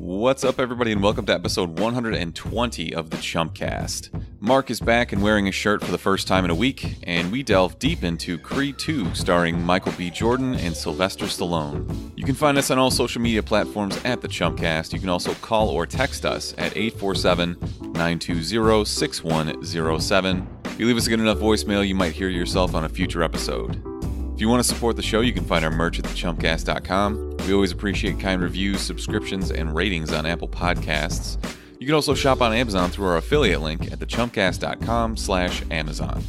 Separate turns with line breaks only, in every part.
What's up, everybody, and welcome to episode 120 of the Chumpcast. Mark is back and wearing a shirt for the first time in a week, and we delve deep into Creed 2, starring Michael B. Jordan and Sylvester Stallone. You can find us on all social media platforms at the Chumpcast. You can also call or text us at 847-920-6107. If you leave us a good enough voicemail, you might hear yourself on a future episode. If you want to support the show, you can find our merch at thechumpcast.com. We always appreciate kind reviews, subscriptions, and ratings on Apple Podcasts. You can also shop on Amazon through our affiliate link at thechumpcast.com/Amazon.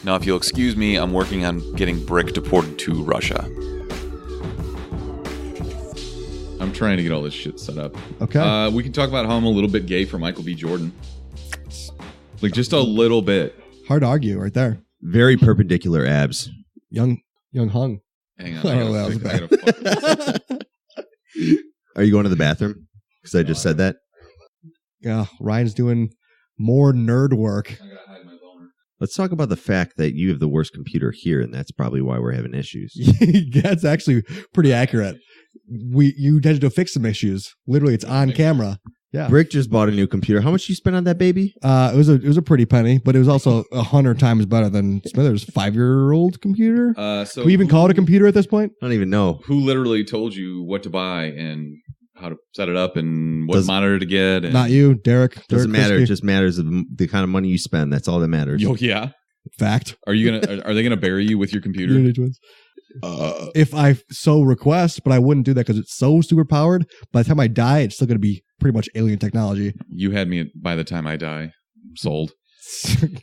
Now, if you'll excuse me, I'm working on getting Brick deported to Russia. I'm trying to get all this shit set up.
Okay.
We can talk about how I'm a little bit gay for Michael B. Jordan. Like, just a little bit.
Hard to argue right there.
Very perpendicular abs.
Young hung.
Hang on.
Are you going to the bathroom? Because I just said that.
Yeah, Ryan's doing more nerd work.
I gotta hide my boner.
Let's talk about the fact that you have the worst computer here, and that's probably why we're having issues.
That's actually pretty accurate. You had to fix some issues. Literally, it's on camera. Yeah.
Brick just bought a new computer. How much did you spend on that baby?
It was a pretty penny, but it was also 100 times better than Smithers' 5-year-old computer.
So
Can we even call it a computer at this point?
I don't even know.
Who literally told you what to buy and how to set it up and what monitor to get? And...
Not you, Derek.
Doesn't matter.
Christie.
It just matters the kind of money you spend. That's all that matters.
Yo, yeah.
Fact.
Are they gonna bury you with your computer?
Unity twins. If I so request, but I wouldn't do that because it's so super powered. By the time I die, it's still going to be pretty much alien technology.
You had me by the time I die. Sold.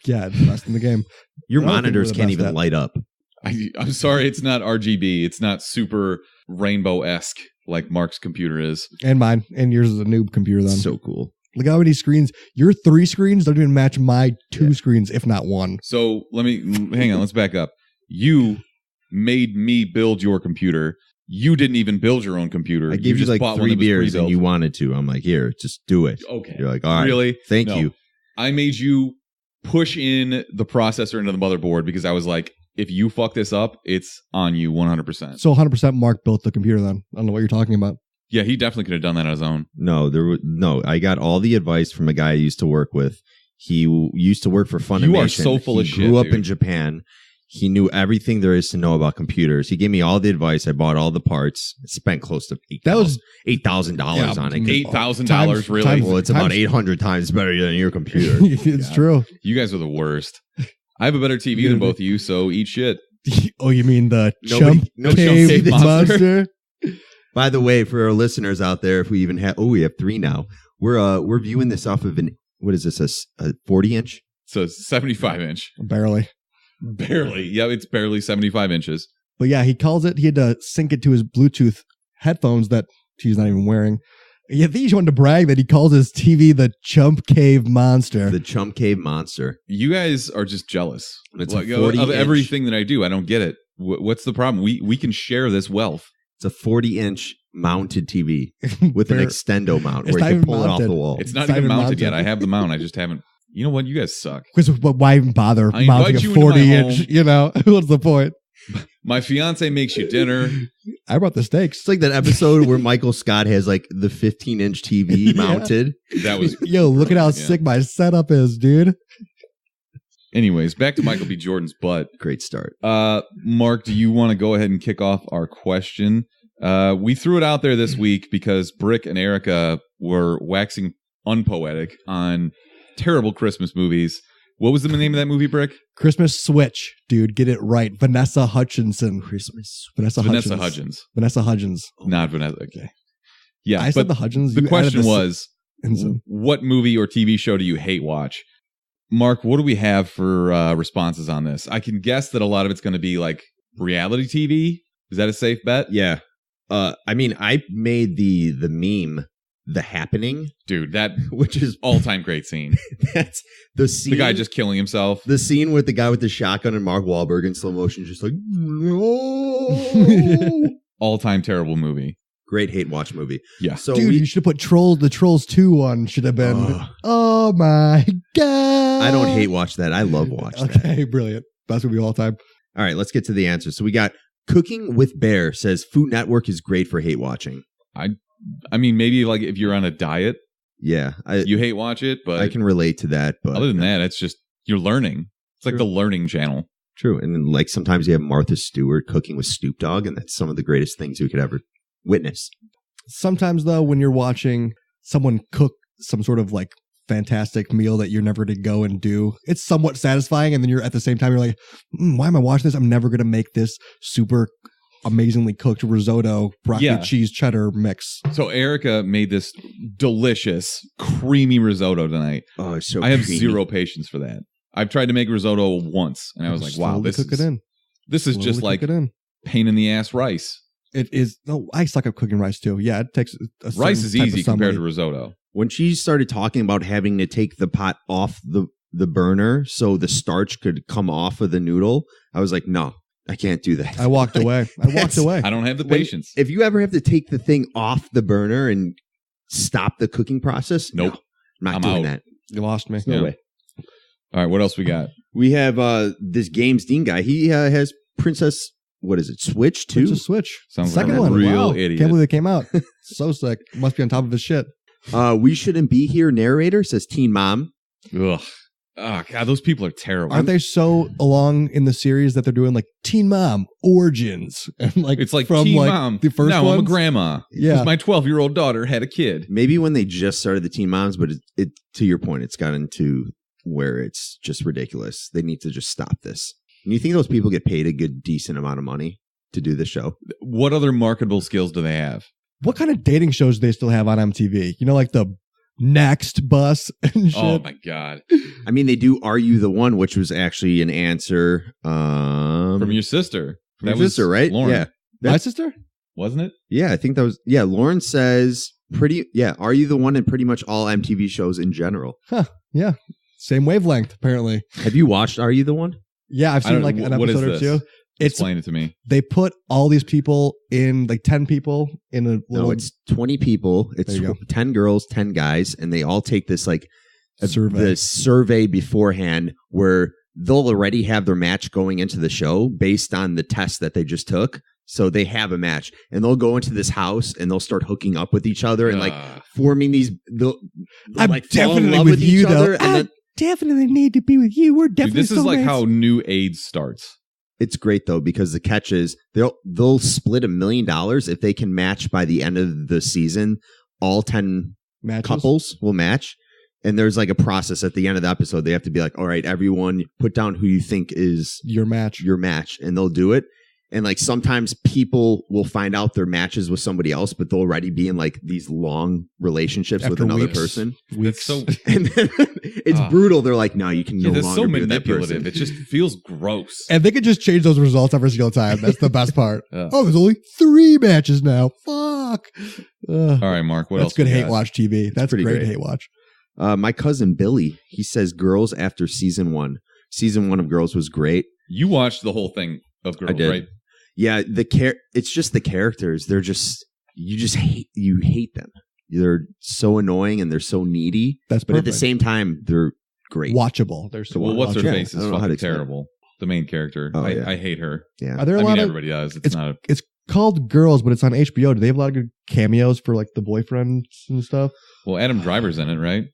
Yeah, the best in the game.
Your monitors can't even light up.
I'm sorry, it's not RGB. It's not super rainbow-esque like Marc's computer is.
And mine. And yours is a noob computer then.
So cool.
Look how many screens. Your 3 screens don't even match my 2 screens, if not 1.
So hang on, let's back up. You made me build your computer. You didn't even build your own computer.
I gave you like 3 beers and you wanted to. I'm like, here, just do it.
Okay.
You're like, all right.
Really?
Thank you.
I made you push in the processor into the motherboard because I was like, if you fuck this up, it's on you 100%.
So 100% Mark built the computer then. I don't know what you're talking about.
Yeah, he definitely could have done that on his own.
No, I got all the advice from a guy I used to work with. He used to work for Funimation.
You are so full of shit.
He grew up in Japan. He knew everything there is to know about computers. He gave me all the advice. I bought all the parts. Spent close to $8,000 on it.
$8,000, really?
Well, it's about 800 times better than your computer.
It's true.
You guys are the worst. I have a better TV than both of you, so eat shit.
Oh, you mean the
Chump
Cave monster?
By the way, for our listeners out there, if we even have, we have 3 now. We're viewing this off of what is this, a 40-inch?
So it's 75-inch.
Barely.
Yeah, it's barely 75 inches.
But yeah, he calls it, he had to sync it to his Bluetooth headphones that he's not even wearing. Yeah, I think he wanted to brag that he calls his TV the Chump Cave Monster.
The Chump Cave Monster.
You guys are just jealous.
It's
like,
a 40
of everything that I do. I don't get it. What's the problem? We can share this wealth.
It's a 40-inch mounted TV with an extendo mount where you can pull it off the wall.
It's not even mounted yet. I have the mount. I just haven't. You know what? You guys suck.
Because why even bother mounting a 40-inch? You know, what's the point?
My fiance makes you dinner.
I brought the steaks.
It's like that episode where Michael Scott has like the 15-inch TV mounted.
That was
look at how sick my setup is, dude.
Anyways, back to Michael B. Jordan's butt.
Great start.
Mark, do you want to go ahead and kick off our question? We threw it out there this week because Brick and Erica were waxing unpoetic on terrible Christmas movies. What was the name of that movie, Brick?
Christmas Switch, dude. Get it right. Vanessa Hutchinson. Vanessa Hudgens.
Not Vanessa. Okay. Yeah.
I said the Hudgens.
The question was, what movie or TV show do you hate watch? Mark, what do we have for responses on this? I can guess that a lot of it's going to be like reality TV. Is that a safe bet?
Yeah. I mean, I made the meme, The Happening.
Dude, that
which is
all-time great scene.
That's the scene.
The guy just killing himself.
The scene with the guy with the shotgun and Mark Wahlberg in slow motion, just like,
all-time terrible movie.
Great hate watch movie.
Yeah.
So
dude, you should have put Trolls. The Trolls 2 one should have been. Oh my God.
I don't hate watch that. I love watch that.
Okay, brilliant. Best movie of all time.
All right, let's get to the answer. So we got Cooking with Bear says Food Network is great for hate watching.
I I mean, maybe like if you're on a diet,
Yeah,
you hate watch it, but
I can relate to that. But
other than that, it's just you're learning. It's like the learning channel.
True. And then like sometimes you have Martha Stewart cooking with Snoop Dogg, and that's some of the greatest things you could ever witness.
Sometimes though, when you're watching someone cook some sort of like fantastic meal that you're never to go and do, it's somewhat satisfying. And then you're at the same time, you're like, why am I watching this? I'm never going to make this super amazingly cooked risotto, broccoli, cheese, cheddar mix.
So Erica made this delicious, creamy risotto tonight.
Oh, it's so
I have
creamy.
zero patience for that. I've tried to make risotto once, and I was like, wow, this is just like pain in the ass rice.
It is. No, I suck at cooking rice too. Yeah, it takes
rice is easy compared to risotto.
When she started talking about having to take the pot off the burner so the starch could come off of the noodle, I was like, no, I can't do that.
I walked away.
I don't have the patience.
If you ever have to take the thing off the burner and stop the cooking process,
nope,
no, I'm not doing
out.
that.
You lost me.
No way.
All right, what else we got?
We have this Games Dean guy. He has Princess. What is it? Switch 2?
Princess Switch.
Sounds
Second
like a
one.
real
Wow.
idiot.
Can't believe it came out. So sick. Must be on top of his shit.
We Shouldn't Be Here narrator says Teen Mom.
Ugh. Oh, God, those people are terrible.
Aren't they so along in the series that they're doing like Teen Mom Origins? And like
it's like
from
Teen
like
Mom.
the first
now
ones?
I'm a grandma.
Yeah.
Because my 12-year-old daughter had a kid.
Maybe when they just started the Teen Moms, but it to your point, it's gotten to where it's just ridiculous. They need to just stop this. And you think those people get paid a good, decent amount of money to do this show?
What other marketable skills do they have?
What kind of dating shows do they still have on MTV? You know, like the Next Bus and shit.
Oh, my God.
I mean, they do Are You the One, which was actually an answer
From your sister.
From your sister, right?
Lauren.
Yeah.
My sister?
Wasn't it?
Yeah, I think that was... Yeah, Lauren says... Are You the One in pretty much all MTV shows in general?
Huh. Yeah. Same wavelength, apparently.
Have you watched Are You the One?
Yeah, I've seen like an episode or two.
Explain it to me.
They put all these people in, like 10 people in a little...
No, it's 20 people. It's 10 girls, 10 guys, and they all take this like
survey.
The survey beforehand where they'll already have their match going into the show based on the test that they just took. So they have a match, and they'll go into this house and they'll start hooking up with each other and like forming these.
I'm
like
definitely with you though.
I
definitely need to be with you. We're definitely.
Dude, this is like how new AIDS starts.
It's great though because the catch is they'll split $1 million if they can match by the end of the season. All 10 couples will match, and there's like a process at the end of the episode. They have to be like, all right, everyone, put down who you think is
your match,
and they'll do it. And like sometimes people will find out their matches with somebody else, but they'll already be in like these long relationships with another person.
That's so
and then it's brutal. They're like, no, you can no longer
so
be with that
manipulative.
person.
It just feels gross.
And they could just change those results every single time. That's the best part. Oh, there's only 3 matches now. Fuck.
All right, Mark. What else?
That's good hate watch TV. That's pretty great hate watch.
My cousin Billy, he says Girls after season 1. Season 1 of Girls was great.
You watched the whole thing of Girls,
I did.
right?
Yeah, it's just the characters. They're just you hate them. They're so annoying and they're so needy.
But
at the same time, they're great.
Watchable. They're so
what's her
Yeah,
face is fucking terrible. The main character.
Oh,
I hate her.
Yeah.
Are there a lot of
everybody does.
It's called Girls, but it's on HBO. Do they have a lot of good cameos for like the boyfriends and stuff?
Well, Adam Driver's in it, right?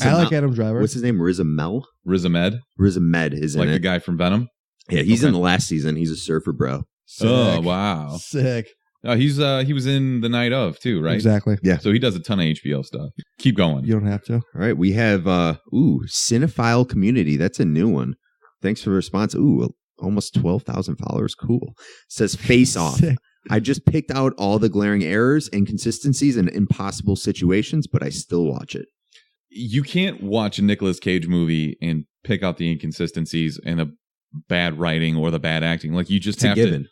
I like Adam Driver.
What's his name? Riz Ahmed?
Riz Ahmed
is in
like
it.
the guy from Venom?
Yeah, he's in the last season. He's a surfer bro.
Sick.
Oh, wow.
Sick.
He was in The Night Of, too, right?
Exactly.
Yeah.
So he does a ton of HBO stuff. Keep going.
You don't have to.
All right. We have, Cinephile Community. That's a new one. Thanks for the response. Ooh, almost 12,000 followers. Cool. Says Face Off.
Sick.
I just picked out all the glaring errors, inconsistencies, and impossible situations, but I still watch it.
You can't watch a Nicolas Cage movie and pick out the inconsistencies and the bad writing or the bad acting. Like you just have to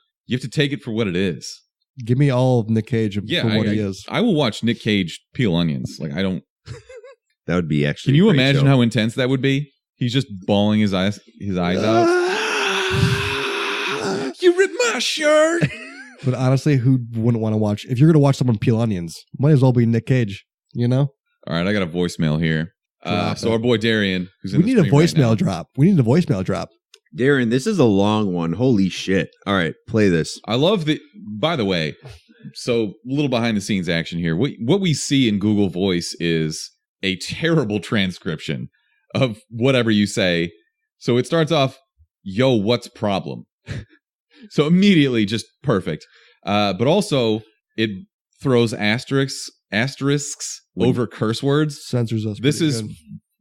take it for what it is.
Give me all of Nick Cage for what he is.
I will watch Nick Cage peel onions. Like I don't.
That would be actually.
Can you imagine how intense that would be? He's just bawling his eyes out. You ripped my shirt.
But honestly, who wouldn't want to watch? If you're going to watch someone peel onions, might as well be Nick Cage. You know.
All right, I got a voicemail here. So our boy Darian, who's in
we need a voicemail drop. We need a voicemail drop.
Darren, this is a long one. Holy shit. All right, play this.
I love the. By the way, So a little behind the scenes action here. What we see in Google Voice is a terrible transcription of whatever you say. So it starts off, yo, what's problem? So immediately just perfect. But also it throws asterisks over curse words.
Censors us.
This is
good.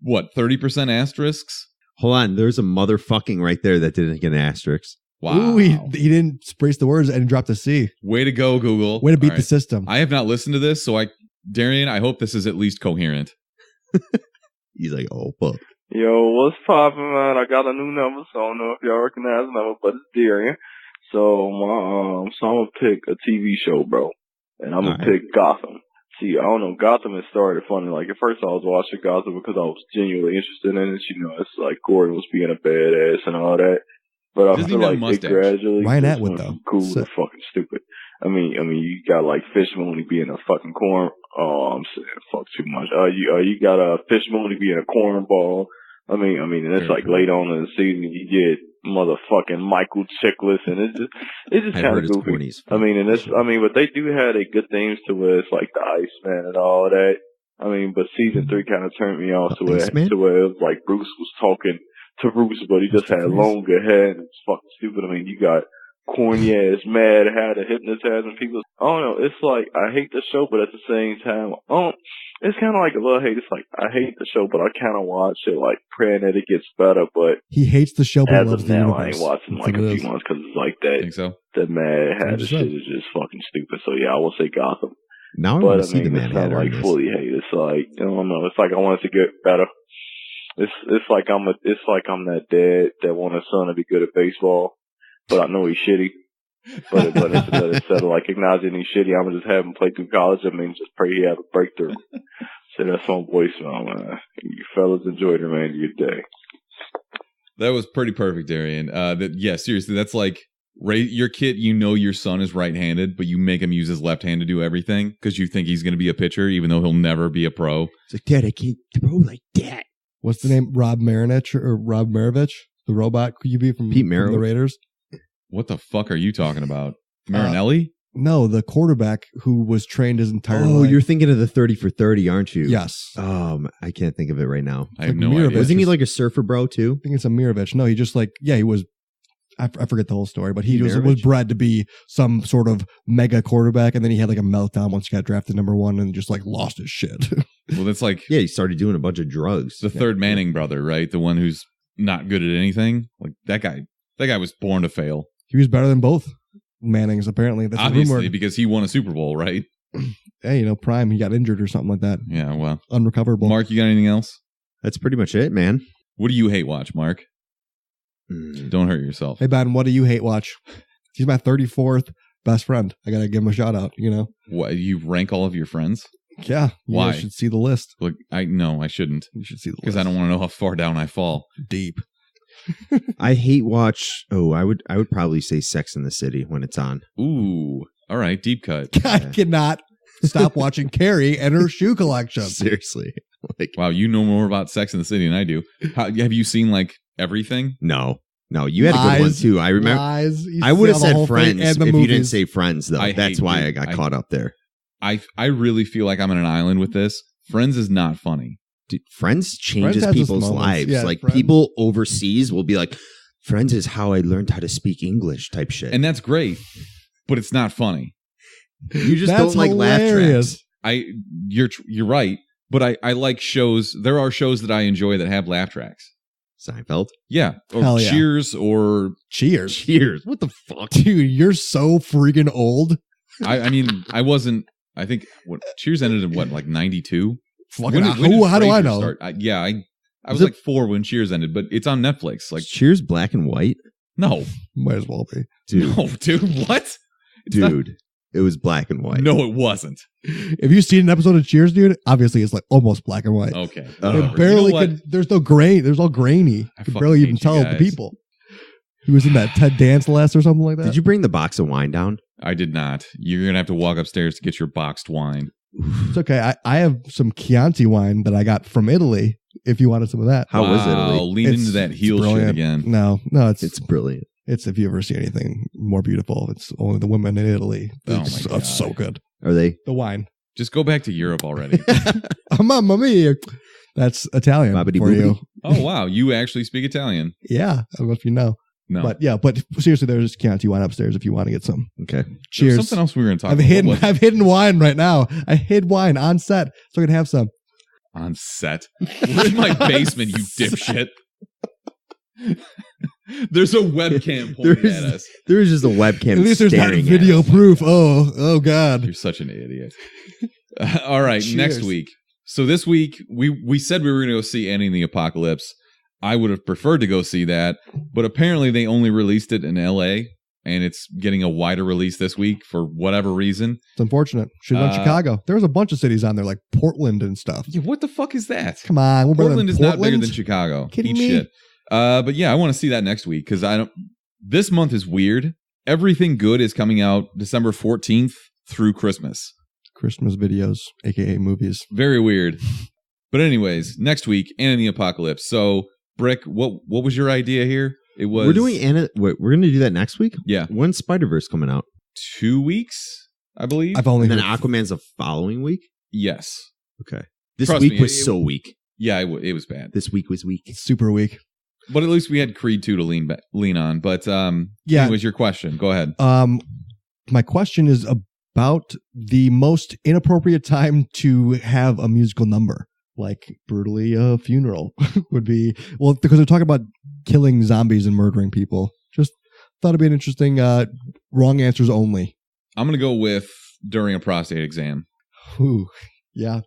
What, 30% asterisks?
Hold on, there's a motherfucking right there that didn't get an asterisk.
Wow.
Ooh, he didn't brace the words and dropped a C.
Way to go, Google.
Way to beat
All
the system.
I have not listened to this, so Darian, I hope this is at least coherent.
He's like, oh, fuck.
Yo, what's poppin', man? I got a new number, so I don't know if y'all recognize the number, but it's Darian. So I'm gonna pick a TV show, bro. And I'm gonna pick Gotham. See, I don't know, Gotham has started funny. Like, at first I was watching Gotham because I was genuinely interested in it. You know, it's like Gordon was being a badass and all that. But I feel like it gradually
Ryan
just
Atwood,
went
though.
from cool to fucking stupid. I mean, you got like Fish Mooney being a fucking corn. Oh, I'm saying fuck too much. You got a Fish Mooney being a cornball. I mean, and it's like late on in the season, you get motherfucking Michael Chiklis, and it's just kind of goofy. But they do have a good themes to it. It's like the Iceman and all that. I mean, but season 3 kind of turned me off to where it was like Bruce was talking to Bruce, but he just had longer hair and it's fucking stupid. I mean, you got corny ass Mad Hatter hypnotizing people. I don't know. It's like I hate the show, but at the same time, it's kind of like a little hate. It's like I hate the show, but I kind of watch it like praying that it gets better. But
he hates the show, but
as
loves
of
the
now,
universe.
I ain't watching like a few months because it's like that.
Think so?
That Mad Hatter shit is just fucking stupid. So yeah, I will say Gotham.
Now I want to see the Mad Hatter.
It's not like fully hate. It's like I don't know. It's like I want it to get better. It's like I'm that dad that want his son to be good at baseball, but I know he's shitty. But instead of like acknowledging he's shitty, I'm gonna just have him play through college. I mean, just pray he have a breakthrough. So that's my voicemail, man. You fellas enjoy the remainder of your day.
That was pretty perfect, Darian. Seriously, that's like your kid. You know your son is right-handed, but you make him use his left hand to do everything because you think he's going to be a pitcher, even though he'll never be a pro.
It's like, Dad, I can't throw like that.
What's the name? Rob Marinich, the robot QB from
Pete Merrill,
from the Raiders.
What the fuck are you talking about? Marinelli?
No, the quarterback who was trained his entire life.
Oh, you're thinking of the 30 for 30, aren't you?
Yes.
I can't think of it right now.
I have no idea.
Wasn't he like a surfer bro too?
I think it's a Mirovich. No, he just he was. I forget the whole story, but he was bred to be some sort of mega quarterback, and then he had like a meltdown once he got drafted #1 and just like lost his shit.
Well, that's like
he started doing a bunch of drugs.
The third Manning brother, right? The one who's not good at anything. Like that guy was born to fail.
He was better than both Mannings, apparently. That's
obviously because he won a Super Bowl, right?
Hey, Prime, he got injured or something like that.
Yeah, well,
unrecoverable.
Mark, you got anything else?
That's pretty much it, man.
What do you hate watch, Mark? Don't hurt yourself.
Hey, Ben, what do you hate watch? He's my 34th best friend. I gotta give him a shout out.
What, you rank all of your friends?
Yeah.
Why?
You should see the list.
Look, I shouldn't.
You should see the list
because I don't want to know how far down I fall.
Deep.
I hate watch. Oh, I would probably say Sex in the City when it's on.
Ooh, all right, deep cut.
I cannot stop watching Carrie and her shoe collection.
Seriously,
wow, you know more about Sex in the City than I do. Have you seen like everything?
No, you had a good one too. I remember. I would have said Friends if you didn't say Friends though. That's why I got caught up there.
I really feel like I'm on an island with this. Friends is not funny.
Dude, Friends changes people's lives.
Yeah,
like people overseas will be like, Friends is how I learned how to speak English type shit.
And that's great, but it's not funny.
You just don't like laugh tracks.
You're right, but I like shows. There are shows that I enjoy that have laugh tracks.
Seinfeld?
Yeah. Or Cheers or
Cheers.
What the fuck?
Dude, you're so freaking old.
I mean, I wasn't, I think Cheers ended in like 92?
How do I know?
Start? I was like 4 when Cheers ended, but it's on Netflix. Like
Cheers black and white?
No.
Might as well be.
Dude.
No, dude, what?
It was black and white.
No, it wasn't.
If you've seen an episode of Cheers, dude, obviously it's like almost black and white.
Okay.
There's no gray. There's all grainy. You can barely even tell the people. He was in that Ted Dance Last or something like that.
Did you bring the box of wine down?
I did not. You're going to have to walk upstairs to get your boxed wine.
It's okay. I have some Chianti wine that I got from Italy. If you wanted some of that.
How was Italy?
Lean into that heel shit again.
No,
it's brilliant.
It's if you ever see anything more beautiful, it's only the women in Italy. It's, it's so good.
Are they?
The wine.
Just go back to Europe already.
Mamma mia. That's Italian
Bobbity
for you.
Oh, wow. You actually speak Italian.
Yeah. I don't know if you know.
No.
But seriously, there's Chianti wine upstairs if you want to get some.
Okay.
Cheers.
There's something else we were going to talk about.
I've hidden wine right now. I hid wine on set so I can have some.
On set? We're in my basement, you dipshit. There's a webcam pointing at us.
There is just a webcam.
At least there's not video proof. Oh God.
You're such an idiot. All right,
Cheers.
Next week. So this week, we said we were going to go see Annie and the Apocalypse. I would have preferred to go see that, but apparently they only released it in LA, and it's getting a wider release this week for whatever reason.
It's unfortunate. Should have done Chicago. There was a bunch of cities on there, like Portland and stuff.
Yeah, what the fuck is that?
Come on.
Portland is not bigger than Chicago.
Kidding
Eat
me?
shit. But yeah, I want to see that next week because this month is weird. Everything good is coming out December 14th through Christmas.
Christmas videos, aka movies.
Very weird. But anyways, next week, Anna and the Apocalypse. So, Brick, what was your idea here? It was
We're doing Anna. Wait, we're going to do that next week?
Yeah.
When's Spider-Verse coming out?
2 weeks, I believe.
I've only
And then
heard-
Aquaman's the following week?
Yes.
Okay. This
Trust
week
me,
was so weak.
Yeah, it was bad.
This week was weak.
super weak.
But at least we had Creed 2 to lean on. But
Yeah.
anyways, your question. Go ahead.
My question is about the most inappropriate time to have a musical number. Like brutally a funeral would be, well, because they're talking about killing zombies and murdering people. Just thought it'd be an interesting wrong answers only.
I'm going to go with during a prostate exam.
Ooh, yeah,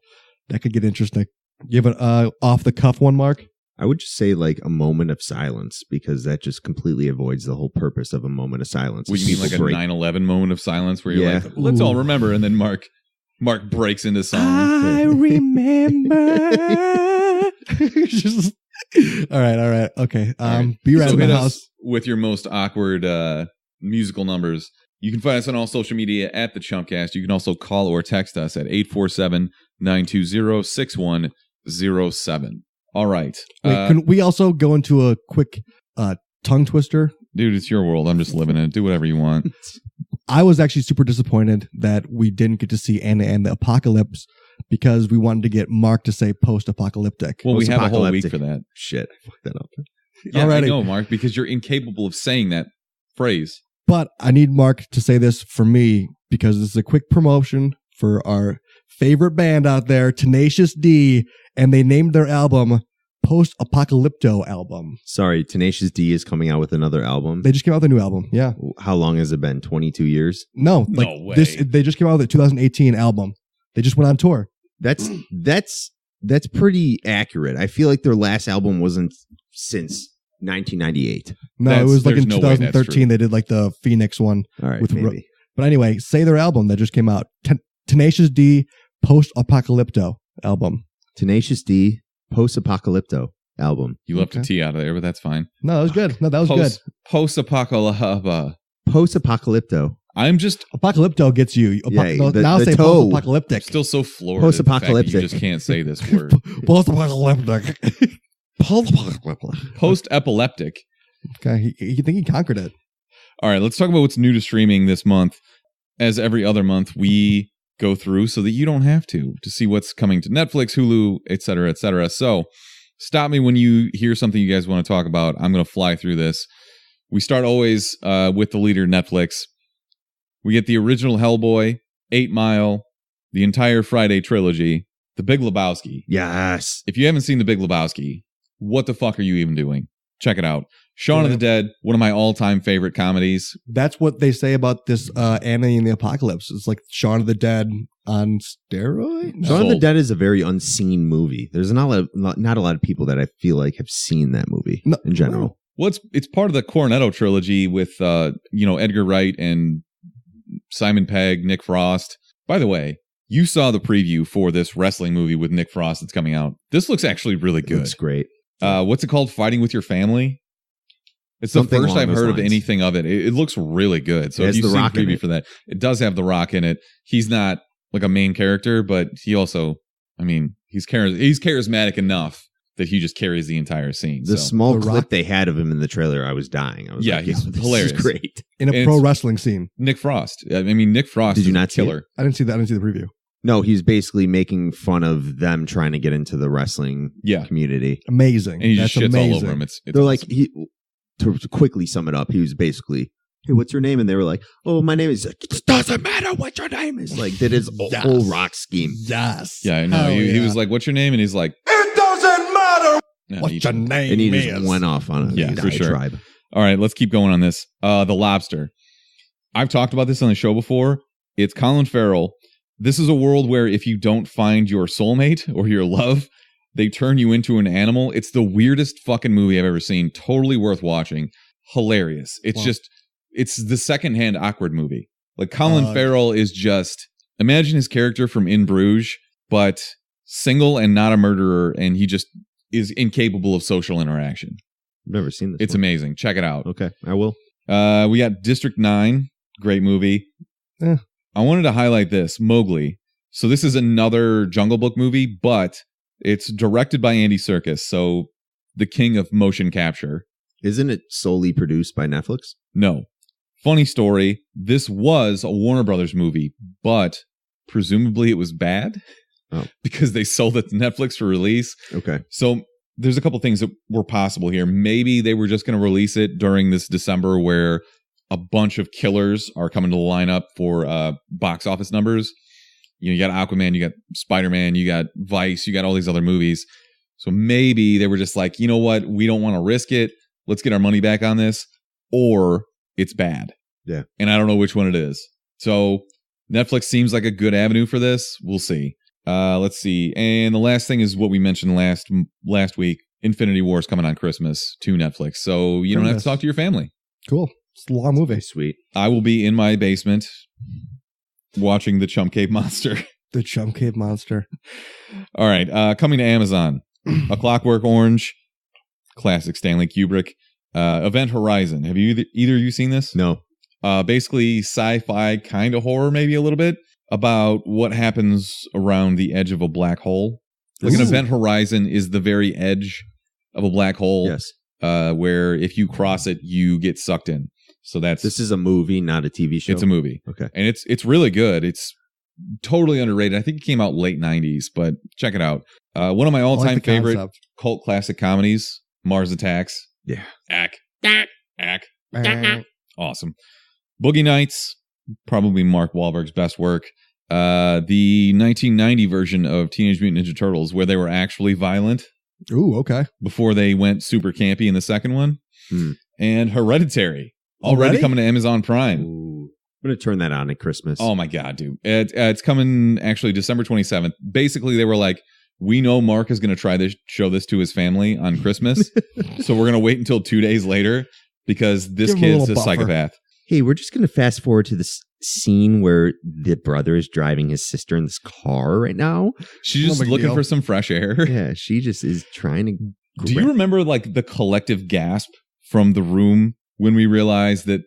that could get interesting. You have an off the cuff one, Mark?
I would just say like a moment of silence because that just completely avoids the whole purpose of a moment of silence.
What, you mean like a 9/11 moment of silence where you're
Yeah.
like, let's all
Ooh.
remember, and then Mark breaks into song.
I remember. Just, all right. Okay.
All right.
Be right
So
in the
hit
house.
us with your most awkward musical numbers. You can find us on all social media at the Chumpcast. You can also call or text us at 847-920-6107. All right.
Wait, can we also go into a quick tongue twister?
Dude, it's your world. I'm just living in it. Do whatever you want.
I was actually super disappointed that we didn't get to see Anna and the Apocalypse because we wanted to get Mark to say post-apocalyptic.
Well, we have a whole week
Post-apocalyptic.
for that.
Shit, I fucked that up.
Yeah,
Alrighty.
I know, Mark, because you're incapable of saying that phrase.
But I need Mark to say this for me because this is a quick promotion for our favorite band out there, Tenacious D, and they named their album Post-Apocalypto album.
Sorry, Tenacious D is coming out with another album.
They just came out with a new album. Yeah.
How long has it been? 22 years?
No, like
No way.
they just came out with a 2018 album. They just went on tour.
That's pretty accurate. I feel like their last album wasn't since 1998.
No,
That's-
it was like
there's
in
no way that's
2013
true.
they did like the Phoenix one.
All right,
With
maybe.
But anyway, say their album that just came out. Tenacious D Post-Apocalypto album.
Tenacious D Post-Apocalypto album.
You left a
Okay.
T out of there, but that's fine.
No, that was good. No, that was good.
Post-apocalypse.
Post-Apocalypto.
I'm just
Apocalypto gets you.
Yeah,
No,
the-
now
the
say
toe.
post-apocalyptic.
still so floored. at the fact that
Post-apocalyptic.
You just can't say this word.
Post-apocalyptic. Post-apocalyptic.
Post-epileptic.
Okay, you think he conquered it?
All right, let's talk about what's new to streaming this month. As every other month, we go through so that you don't have to see what's coming to Netflix, Hulu, etc., etc. So stop me when you hear something you guys want to talk about. I'm going to fly through this. We start always with the leader, Netflix. We get the original Hellboy, 8 Mile, the entire Friday trilogy, The Big Lebowski.
Yes.
If you haven't seen The Big Lebowski, what the fuck are you even doing? Check it out. Shaun of the Dead, one of my all-time favorite comedies.
That's what they say about this Anna and the Apocalypse. It's like Shaun of the Dead on steroids.
Shaun of the
Sold.
Dead is a very unseen movie. There's not a lot of people that I feel like have seen that movie
No,
in general.
Well, it's part of the Cornetto trilogy with Edgar Wright and Simon Pegg, Nick Frost. By the way, you saw the preview for this wrestling movie with Nick Frost that's coming out. This looks actually really
It
good.
looks great.
What's it called? Fighting with Your Family? It's the
Something
first
along
I've
those
heard of
lines.
anything of it. It looks really good. So
It
if
has
you've
The
seen
Rock
the
in
preview
it.
for that, it does have The Rock in it. He's not like a main character, but he also, he's charismatic enough that he just carries the entire scene.
The
So,
small
The
clip
Rock?
they had of him in the trailer, I was dying. I was
Yeah,
like,
he's
this
hilarious.
is great.
In a
And
pro
it's-
wrestling scene.
Nick Frost. I mean, Nick Frost
Did you
is a
not see it?
killer.
I didn't see that. I didn't see the preview.
No, he's basically making fun of them trying to get into the wrestling
Yeah.
community.
Amazing.
And he just
That's
shits
amazing.
all over him. It's
They're like,
awesome.
to quickly sum it up, he was basically, hey, what's your name? And they were like, oh, my name is, like, it doesn't matter what your name is. Like, that is a
Yes.
whole rock scheme.
Yes.
Yeah, I know.
Hell
He
yeah.
was like, what's your name? And he's like,
It doesn't matter.
no,
What's your name?
And he
is?
just went off on a
Yeah, for sure.
diatribe.
All right, let's keep going on this. The Lobster. I've talked about this on the show before. It's Colin Farrell. This is a world where if you don't find your soulmate or your love, they turn you into an animal. It's the weirdest fucking movie I've ever seen. Totally worth watching. Hilarious. It's
Wow.
just, it's the secondhand awkward movie. Like Colin Farrell is just, imagine his character from In Bruges, but single and not a murderer, and he just is incapable of social interaction.
I've never seen this.
It's
one.
amazing. Check it out.
Okay, I will.
We got District 9. Great movie.
Eh.
I wanted to highlight this, Mowgli. So this is another Jungle Book movie, but it's directed by Andy Serkis, so the king of motion capture.
Isn't it solely produced by Netflix?
No. Funny story. This was a Warner Brothers movie, but presumably it was bad because they sold it to Netflix for release.
Okay.
So there's a couple things that were possible here. Maybe they were just going to release it during this December where a bunch of killers are coming to the lineup for box office numbers. You know, you got Aquaman, you got Spider-Man, you got Vice, you got all these other movies. So maybe they were just like, you know what? We don't want to risk it. Let's get our money back on this. Or it's bad.
Yeah.
And I don't know which one it is. So Netflix seems like a good avenue for this. We'll see. Let's see. And the last thing is what we mentioned last week. Infinity War is coming on Christmas to Netflix. So you don't have to talk to your family.
Cool. It's a long movie.
Sweet.
I will be in my basement watching the Chump Cave Monster.
The Chump Cave Monster.
All right. Coming to Amazon. A Clockwork Orange. Classic Stanley Kubrick. Event Horizon. Have you either of you seen this?
No.
Basically sci-fi kind of horror, maybe a little bit, about what happens around the edge of a black hole. Like an Event Horizon is the very edge of a black hole.
Yes.
Where if you cross it, you get sucked in. So
This is a movie, not a TV show.
It's a movie.
Okay.
And it's really good. It's totally underrated. I think it came out late 90s, but check it out. One of my all-time
the
favorite
concept.
cult classic comedies, Mars Attacks.
Yeah.
Ack. Ack.
Eh.
Awesome. Boogie Nights, probably Mark Wahlberg's best work. The 1990 version of Teenage Mutant Ninja Turtles, where they were actually violent
Ooh, okay.
before they went super campy in the second one.
Hmm.
And Hereditary, already
Already?
coming to Amazon Prime.
Ooh. I'm going to turn that on at Christmas.
Oh my God, dude. It's coming actually December 27th. Basically, they were like, we know Mark is going to show this to his family on Christmas. So we're going to wait until 2 days later because this
Give him a
kid's a
little buffer.
psychopath.
Hey, we're just going to fast forward to this scene where the brother is driving his sister in this car right now.
She's
No
just
big
looking
deal.
for some fresh air.
Yeah, she just is trying to.
Do you remember like the collective gasp from the room when we realized that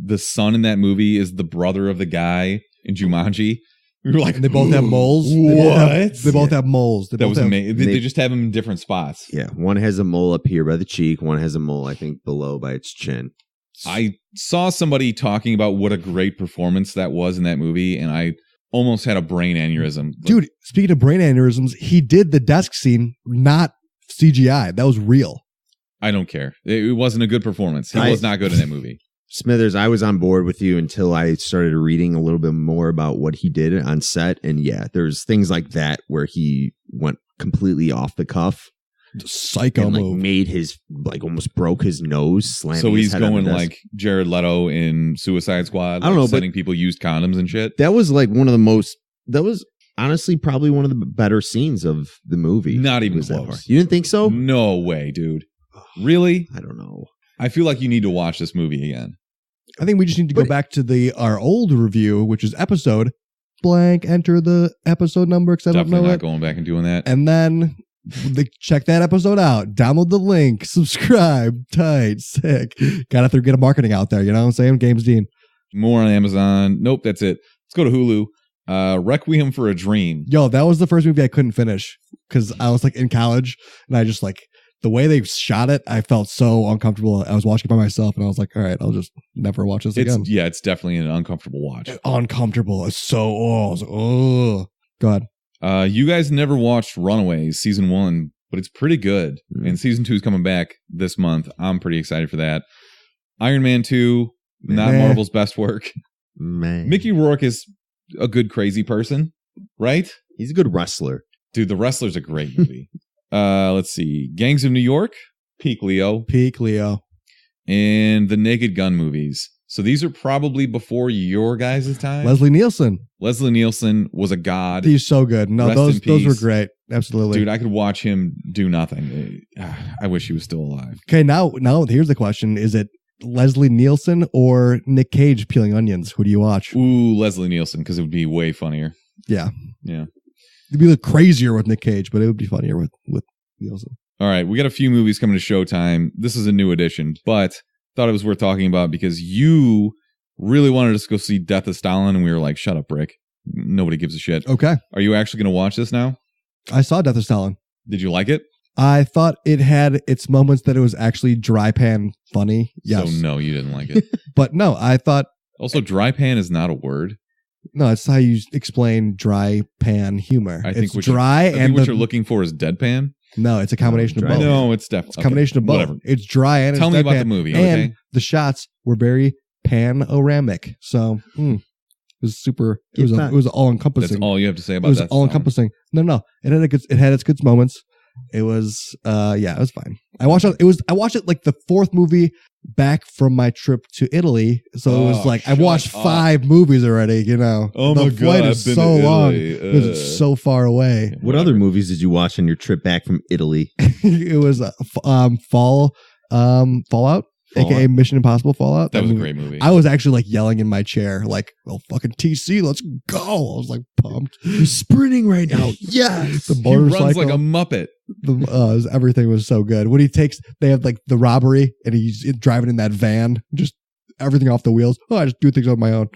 the son in that movie is the brother of the guy in Jumanji? We were like,
And they both have moles.
What?
They both have moles.
That was amazing. They just have them in different spots.
Yeah, one has a mole up here by the cheek. One has a mole, I think, below by its chin.
I saw somebody talking about what a great performance that was in that movie, and I almost had a brain aneurysm.
Dude, speaking of brain aneurysms, he did the desk scene, not CGI. That was real.
I don't care. It wasn't a good performance. He was not good in that movie.
Smithers, I was on board with you until I started reading a little bit more about what he did on set. And yeah, there's things like that where he went completely off the cuff.
Psycho
And like
move.
made his, like almost broke his nose, slamming
So
his
he's
head on the
going
desk.
like Jared Leto in Suicide Squad.
I don't know, but-
sending people used condoms and shit.
That was like one of the most, that was honestly probably one of the better scenes of the movie.
Not even
Was that
close.
part. You didn't think so?
No way, dude. Really?
I don't know.
I feel like you need to watch this movie again.
I think we just need to go back to our old review, which is episode blank. Enter the episode number because I don't
Definitely
know
not
it.
going back and doing that.
And then check that episode out. Download the link. Subscribe. Tight. Sick. Gotta get a marketing out there. You know what I'm saying? Games Dean.
More on Amazon. Nope, that's it. Let's go to Hulu. Requiem for a Dream.
Yo, that was the first movie I couldn't finish. because I was like in college and I just like the way they shot it, I felt so uncomfortable. I was watching it by myself and I was like, all right, I'll just never watch this again.
Yeah, it's definitely an uncomfortable watch.
Uncomfortable. It's so, go ahead.
You guys never watched Runaways season 1, but it's pretty good. And season 2 is coming back this month. I'm pretty excited for that. Iron Man 2, not Marvel's best work. Mickey Rourke is a good crazy person, right?
He's a good wrestler.
Dude, The Wrestler's a great movie. Let's see. Gangs of New York, Peak Leo. And the Naked Gun movies. So these are probably before your guys' time.
Leslie Nielsen
was a god.
He's so good. No, those were great. Absolutely.
Dude, I could watch him do nothing. I wish he was still alive.
Okay, now here's the question. Is it Leslie Nielsen or Nick Cage peeling onions? Who do you watch?
Ooh, Leslie Nielsen, because it would be way funnier.
Yeah.
Yeah.
It'd be a little crazier with Nick Cage, but it would be funnier with Nielsen.
All right, we got a few movies coming to Showtime. This is a new edition, but thought it was worth talking about because you really wanted us to go see Death of Stalin, and we were like, shut up, Rick. Nobody gives a shit.
Okay.
Are you actually going to watch this now?
I saw Death of Stalin.
Did you like it?
I thought it had its moments that it was actually dry pan funny. Yes.
So no, you didn't like it.
But no, I thought...
Also, dry pan is not a word.
No, it's how you explain dry pan humor.
I think
it's dry and
what you're looking for is deadpan.
No, it's a combination of both.
No, it's definitely
it's a combination of both.
Whatever.
It's dry and
Tell
it's
me
deadpan.
about the movie, okay?
And the shots were very panoramic. So it was super. It was all encompassing.
That's all you have to say about that.
It was all encompassing. No. It had its good moments. It was it was fine. I watched it like the fourth movie back from my trip to Italy. So it was like I watched 5 movies already, you know.
Oh
the
my god,
flight is so long. It was so far away.
What other movies did you watch on your trip back from Italy?
It was Fallout. AKA Mission Impossible Fallout.
That was a great movie.
I was actually like yelling in my chair, like, "Oh fucking TC, let's go!" I was like pumped.
He's sprinting right now. Yes,
the
he
motorcycle
runs like a Muppet.
Everything was so good. When they have like the robbery and he's driving in that van, just everything off the wheels. Oh, I just do things on my own.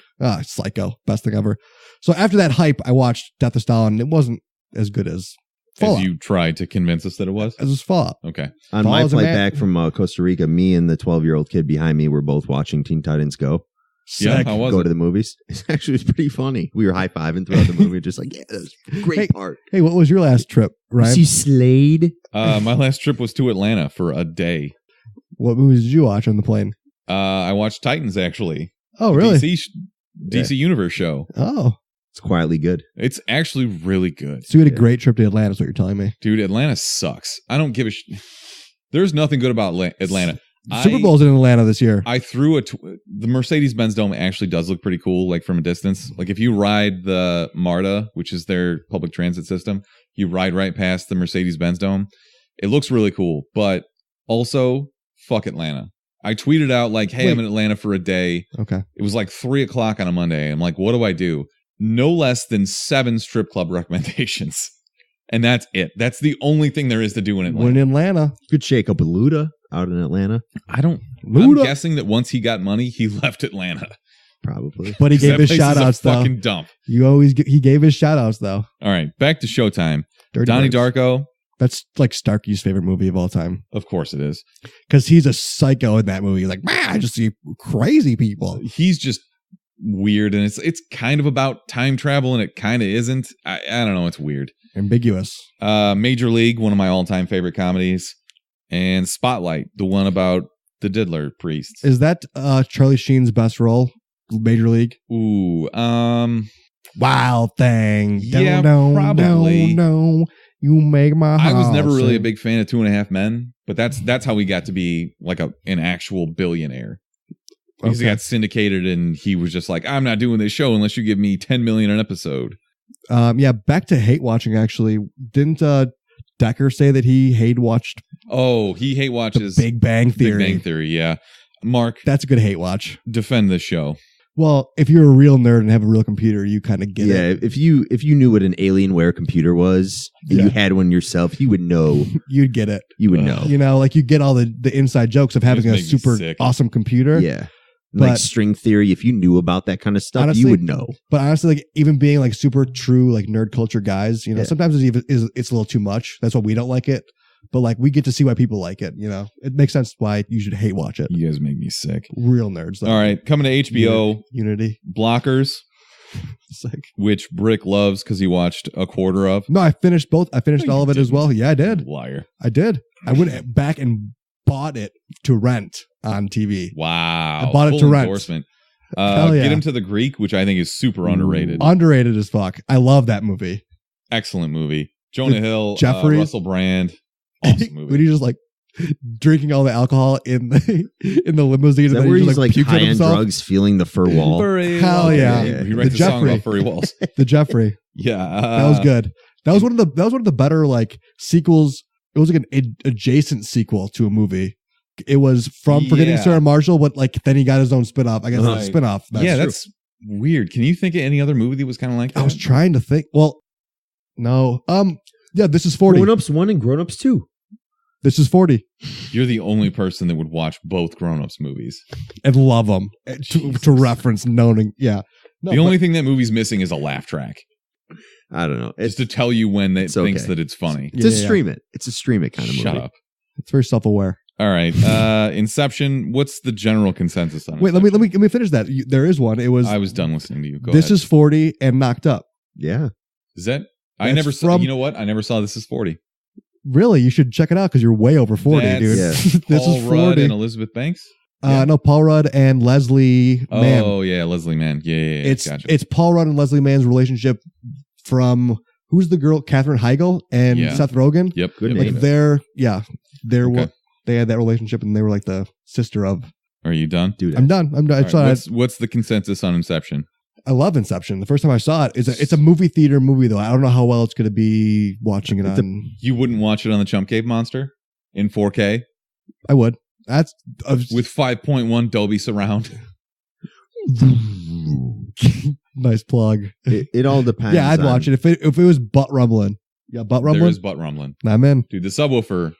Psycho, best thing ever. So after that hype, I watched Death of Stalin. It wasn't as good as Fallout.
As you tried to convince us that it was?
As Fallout.
Okay.
On my flight back from Costa Rica, me and the 12-year-old kid behind me were both watching Teen Titans Go.
Yeah, how was it?
Go to the movies. It was pretty funny. We were high-fiving throughout the movie, just like, yeah, that's a great part.
Hey, what was your last trip, Ryan?
You see Slade?
My last trip was to Atlanta for a day.
What movies did you watch on the plane?
I watched Titans, actually.
Oh, really?
DC Universe show.
Oh.
It's quietly good.
It's actually really good.
So you had a great trip to Atlanta, is what you're telling me.
Dude, Atlanta sucks. I don't give a There's nothing good about Atlanta.
Super Bowl's in Atlanta this year.
I threw the Mercedes-Benz Dome actually does look pretty cool, like from a distance. Like if you ride the MARTA, which is their public transit system, you ride right past the Mercedes-Benz Dome. It looks really cool, but also, fuck Atlanta. I tweeted out like, hey, I'm in Atlanta for a day.
Okay.
It was like 3:00 on a Monday. I'm like, what do I do? No less than 7 strip club recommendations. And that's it. That's the only thing there is to do in Atlanta.
When in Atlanta.
You could shake up with Luda out in Atlanta.
I'm guessing that once he got money, he left Atlanta.
Probably.
But he gave his shout outs though.
Fucking dump.
He gave his shout outs though.
All right, back to Showtime.
Dirty
Donnie
Birds.
Darko.
That's like Starkey's favorite movie of all time.
Of course it is.
Because he's a psycho in that movie. Like, man, I just see crazy people.
He's just weird, and it's kind of about time travel, and it kind of isn't. I don't know. It's weird.
Ambiguous.
Major League, one of my all-time favorite comedies. And Spotlight, the one about the Diddler priests.
Is that Charlie Sheen's best role? Major League?
Ooh.
Wild Thing.
Yeah, probably.
No. You make my heart
I was never really a
sing.
big fan of 2.5 Men, but that's how he got to be like an actual billionaire. Because he got syndicated, and he was just like, I'm not doing this show unless you give me $10 million an episode.
Yeah, back to hate watching, actually. Didn't Decker say that he hate watched?
Oh, he hate watches
The Big Bang Theory.
Big Bang Theory, yeah. Mark,
That's a good hate watch.
defend this show.
Well, if you're a real nerd and have a real computer, you kind of get it.
Yeah, if you knew what an Alienware computer was, and you had one yourself, you would know.
You'd get it.
You would know.
You know, like you get all the inside jokes of having a
makes me
super
sick.
awesome computer.
Yeah. Like string theory, if you knew about that kind of stuff,
honestly,
you would know.
But honestly, like even being like super true, like nerd culture guys, sometimes it's a little too much. That's why we don't like it. But like we get to see why people like it. It makes sense why you should hate watch it.
You guys make me sick.
Real nerds.
All right, coming to HBO.
Unity.
Blockers.
Sick.
Which Brick loves because he watched a quarter of.
No, I finished both. I finished all of it as well. Yeah, I did.
Liar.
I did. I went back and bought it to rent on TV.
Wow.
I bought it to rent.
Endorsement.
Yeah.
Get Him to the Greek, which I think is super underrated.
Underrated as fuck. I love that movie.
Excellent movie. Jonah Hill,
Jeffrey,
Russell Brand. Awesome movie.
When he's just like drinking all the alcohol in the limousine.
Is that
and
where he's
like
high on drugs, feeling the fur wall?
Hell yeah.
He writes a song about furry walls.
The Jeffrey.
Yeah.
That was good. That was one of the better like sequels. It was like an adjacent sequel to a movie. It was from Forgetting Sarah Marshall, but like then he got his own spinoff. I guess it's a spinoff.
That's weird. Can you think of any other movie that was kind of like that?
I was trying to think. Well, no. Yeah, This Is 40.
Grown Ups 1 and Grown Ups 2.
This Is 40.
You're the only person that would watch both Grown Ups movies
and love them to reference knowing. Yeah.
No, the only thing that movie's missing is a laugh track.
I don't know.
It's to tell you when it thinks that it's funny.
It's a stream it. It's a stream it kind of movie.
Shut up.
It's very self-aware.
All right. Inception. What's the general consensus on it?
Wait, let me finish that. There is one. It was.
I was done listening to you. Go
This
ahead.
Is 40 and Knocked Up.
Yeah.
Is that? I never saw. You know what? I never saw This Is 40.
Really, you should check it out because you're way over 40, dude.
Yeah.
This
Paul
is 40.
Rudd and Elizabeth Banks.
No, Paul Rudd and Leslie Mann.
Oh yeah, Leslie Mann. Yeah.
It's Paul Rudd and Leslie Mann's relationship from who's the girl? Katherine Heigl and Seth Rogen.
Yep.
Good
like
name.
They had that relationship and they were like the sister of.
Are you done?
Dude,
I'm done.
Right, what's the consensus on Inception?
I love Inception. The first time I saw it, it's a movie theater movie though. I don't know how well it's going to be watching it on.
You wouldn't watch it on the Chump Cave Monster in 4K?
I would. That's
with 5.1 Dolby surround.
Nice plug.
It all depends.
Yeah, I'd watch it if it was butt rumbling. Yeah, butt rumbling.
There is butt rumbling.
I'm in.
Dude, the subwoofer,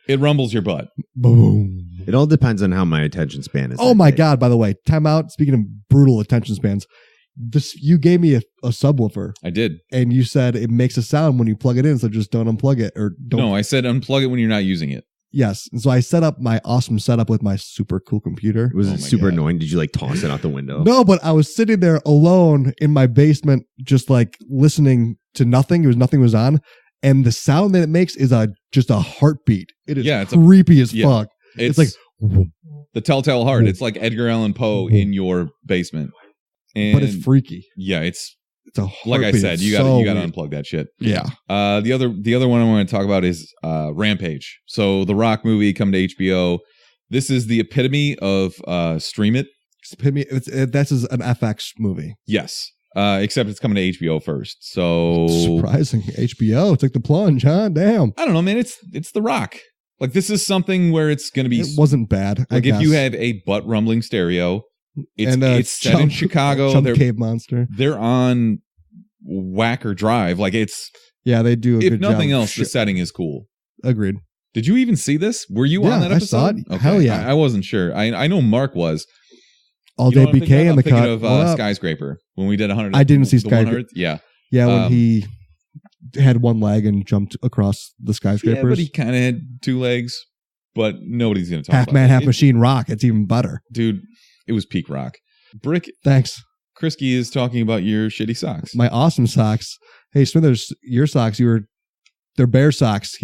it rumbles your butt.
Boom.
It all depends on how my attention span is.
Oh my God, by the way, time out. Speaking of brutal attention spans, you gave me a subwoofer.
I did.
And you said it makes a sound when you plug it in, so just don't unplug it or don't.
No, I said unplug it when you're not using it.
Yes. And so I set up my awesome setup with my super cool computer.
Was it super annoying? Did you like toss it out the window?
No, but I was sitting there alone in my basement, just like listening to nothing. Nothing was on. And the sound that it makes is just a heartbeat. It is it's creepy as fuck. It's like
the telltale heart. It's like Edgar Allan Poe in your basement. And
but it's freaky.
Yeah, it's
a
like I said, you got to unplug that shit.
Yeah.
The other one I want to talk about is Rampage. So the Rock movie come to HBO. This is the epitome of stream it.
This is an FX movie.
Yes. Except it's coming to HBO first. So
surprising. HBO took the plunge, huh? Damn.
I don't know, man. It's The Rock. Like this is something where it's going to be.
It wasn't bad.
Like if you have a butt rumbling stereo, it's set in Chicago.
Chump Cave Monster.
They're on Whacker Drive. Like it's.
Yeah, they do.
If nothing else, the setting is cool.
Agreed.
Did you even see this? Were you on that episode?
I saw it. Okay. Hell yeah.
I wasn't sure. I know Mark was.
All Day BK in the cut.
Of Skyscraper when we did 100.
I didn't see Skyscraper.
Yeah.
Yeah, when he had one leg and jumped across the skyscrapers.
Yeah, but he kind of had two legs. But nobody's going to talk
half
about
man, half machine Rock. It's even better.
Dude, it was peak Rock. Brick.
Thanks.
Krisky is talking about your shitty socks.
My awesome socks. Hey, Smithers, your socks, they're Bear socks.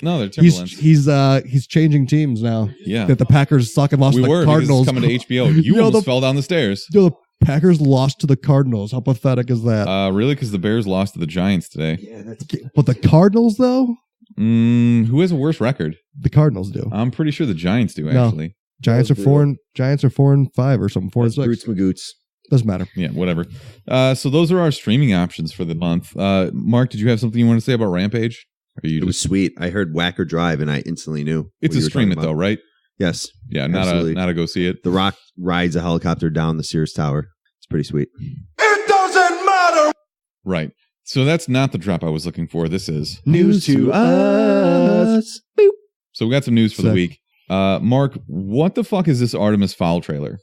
No, they're Timberlands.
He's changing teams now.
Yeah.
That the Packers suck and lost to the Cardinals.
Coming to HBO. You almost fell down the stairs.
The Packers lost to the Cardinals. How pathetic is that?
Really? Because the Bears lost to the Giants today.
Yeah, but the Cardinals, though?
Who has a worse record?
The Cardinals do.
I'm pretty sure the Giants do, actually.
No. Giants are 4-5 or something. 4-6.
Roots Magoots.
Doesn't matter.
Yeah, whatever. So those are our streaming options for the month. Mark, did you have something you want to say about Rampage?
It was sweet. I heard Whacker Drive and I instantly knew.
It's a stream it though, right?
Yes.
Yeah, not a go see it.
The Rock rides a helicopter down the Sears Tower. It's pretty sweet.
It doesn't matter.
Right. So that's not the drop I was looking for. This is
news to us.
Boop. So we got some news for the week. Mark, what the fuck is this Artemis Fowl trailer?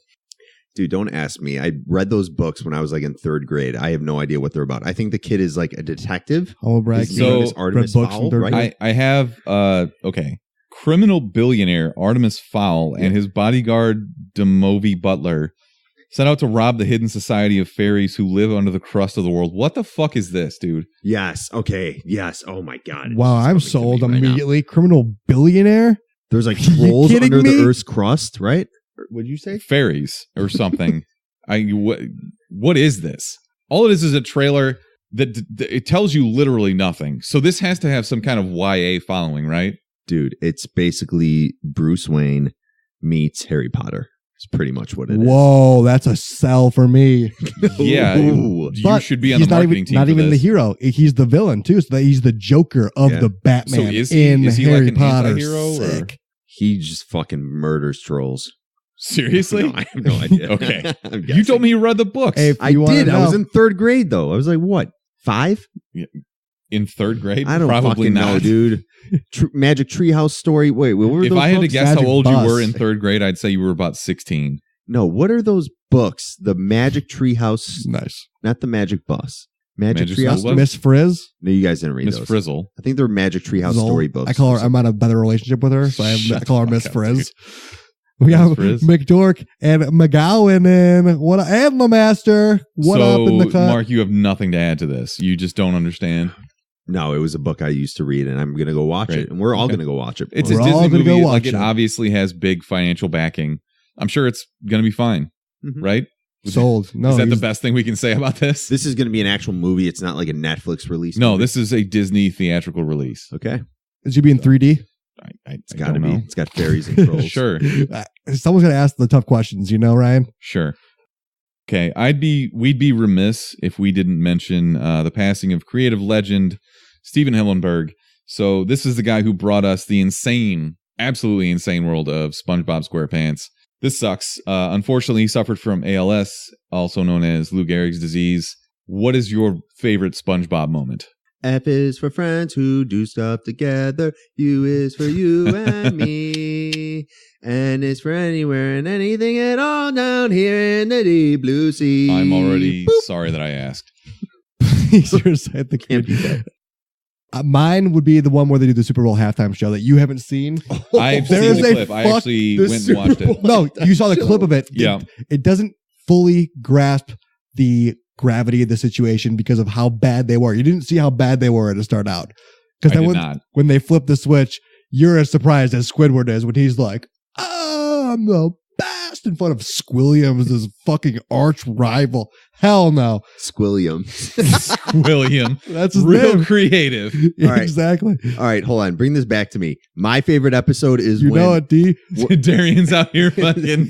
Dude, don't ask me. I read those books when I was like in 3rd grade. I have no idea what they're about. I think the kid is like a detective.
Humble brag.
His name is
read
Artemis
books
Fowl,
in 3rd
right?
grade.
I have criminal billionaire Artemis Fowl and his bodyguard Demovi Butler set out to rob the hidden society of fairies who live under the crust of the world. What the fuck is this, dude?
Yes. Okay. Yes. Oh my God. It's
Wow,
just
I'm
coming to
sold
me right now.
immediately. Criminal billionaire?
There's like
You
trolls
kidding
under
me?
the Earth's crust, right? What'd you say?
Fairies or something. What is this? All it is a trailer that it tells you literally nothing. So this has to have some kind of YA following, right?
Dude, it's basically Bruce Wayne meets Harry Potter. It's pretty much what it is.
Whoa, that's a sell for me.
Yeah,
Ooh.
you
But
should be on
he's
the marketing
not
team.
even
for
the
this.
hero. He's the villain too. So that he's the Joker of
Yeah.
the Batman
So is he-
in
is he
Harry
like an
Potter.
anti-hero, or-
Sick.
He just fucking murders trolls.
Seriously?
No, I have no idea.
Okay.
I'm
You told
guessing.
me you read the books
Hey, if
I
you wanna
did. I was
know-
in 3rd grade though. I was like, what? 5?
in 3rd grade.
I don't
Probably
fucking
not.
know, dude. Magic Treehouse story. Wait, what were
If
those
I had to
books?
guess how
Magic
old
Bus.
you were in 3rd grade, I'd say you were about 16.
No, what are those books? The Magic Treehouse,
Nice.
not the Magic Bus. Magic
Magic
Treehouse.
School Bus?
Miss Frizz.
No, you guys didn't read
Miss
those.
Frizzle.
I think they're Magic Treehouse
Zoll.
storybooks.
I call her. I'm on a better relationship with her, so I call her
the
Miss
fuck up,
Frizz. We got
Frizz?
McDork and McGowan and what and Lemaster. What
so,
up in the cut?
Mark, you have nothing to add to this. You just don't understand.
No, it was a book I used to read, and I'm gonna go watch
Right.
it, and we're all
Okay.
gonna go watch it.
It's
We're
a
all
Disney
gonna go
movie.
watch
Like it
it.
obviously has big financial backing. I'm sure it's going to be fine,
Mhm.
right?
Sold. No,
is that the
he's-
best thing we can say about this?
This is gonna be an actual movie. It's not like a Netflix release.
No,
movie.
this is a Disney theatrical release.
Okay.
It should be in 3D.
It's got to be. It's got fairies and trolls.
Sure,
Someone's gonna ask the tough questions, Ryan.
sure. Okay, we'd be remiss if we didn't mention the passing of creative legend Steven Hillenburg. So this is the guy who brought us the absolutely insane world of SpongeBob SquarePants. This sucks. Unfortunately, he suffered from ALS, also known as Lou Gehrig's disease. What is your favorite SpongeBob moment?
F is for friends who do stuff together. U is for you and me. N is for anywhere and anything at all down here in the deep blue sea.
I'm already sorry that I asked.
Please recite the
Can't beat that.
Mine would be the one where they do the Super Bowl halftime show that you haven't seen.
I've
There
seen
is
the
a
clip. I
fuck
actually
the
went and watched
Super
it.
Bowl.
No, you saw the clip of it.
Yeah.
It doesn't fully grasp the gravity of the situation because of how bad they were. You didn't see how bad they were to start out. Because
I
then
did not.
when they flip the switch, you're as surprised as Squidward is when he's like, "Oh, I'm the best," in front of Squilliams, his fucking arch rival. Hell no.
Squilliam.
William.
That's his
Real
name.
creative.
All right.
Exactly.
All right, hold on. Bring this back to me. My favorite episode is
You
when
know it, D.
Darian's out here fucking.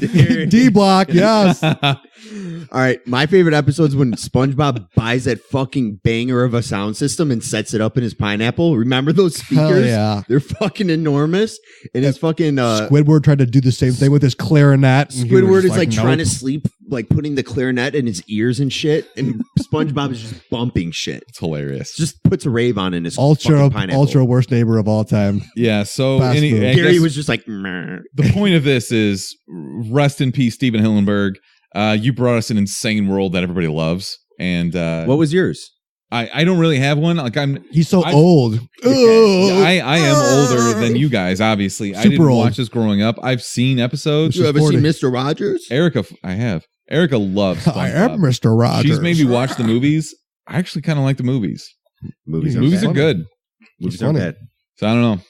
D block, yes.
All right, my favorite episode is when SpongeBob buys that fucking banger of a sound system and sets it up in his pineapple. Remember those speakers?
Hell yeah.
They're fucking enormous. And his fucking
Squidward tried to do the same thing with his clarinet. and he was
Squidward
just
is like trying to
nope.
sleep, like putting the clarinet in his ears and shit. And SpongeBob is just bumping shit.
It's hilarious.
Just puts a rave on in his
ultra
fucking pineapple.
ultra worst neighbor of all time.
Yeah, so
Fast food.
I
Gary
guess
was just like, "Meh."
the point of this is rest in peace, Steven Hillenburg. You brought us an insane world that everybody loves. And
What was yours?
I don't really have one. Like
He's so
I-
old. Ugh.
I am older than you guys, obviously. I
Super
didn't
old.
watch this growing up. I've seen episodes.
You ever
40.
seen Mr. Rogers?
Erica, I have. Erica loves
I am
SpongeBob.
Mr. Rogers.
She's made me watch the movies. I actually kind of like the movies.
Movies
Movies
bad.
are good.
Movies
funny.
are bad.
So I don't know.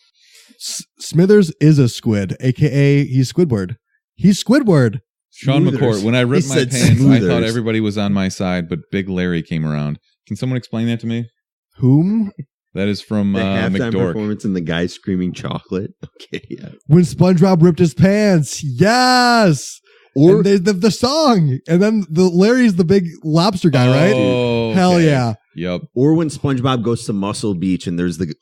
Smithers is a squid, aka he's Squidward. He's Squidward.
Sean
Smoothers.
McCourt, when I ripped
He
my
said
pants, I
smoothers.
thought everybody was on my side, but Big Larry came around. Can someone explain that to me?
Whom?
That is from
The halftime
McDork.
performance and the guy screaming chocolate. Okay, yeah.
When SpongeBob ripped his pants. Yes.
Or
And there's the song. And then Larry's the big lobster guy, right?
Oh,
Hell
okay.
yeah.
Yep.
or when SpongeBob goes to Muscle Beach and there's the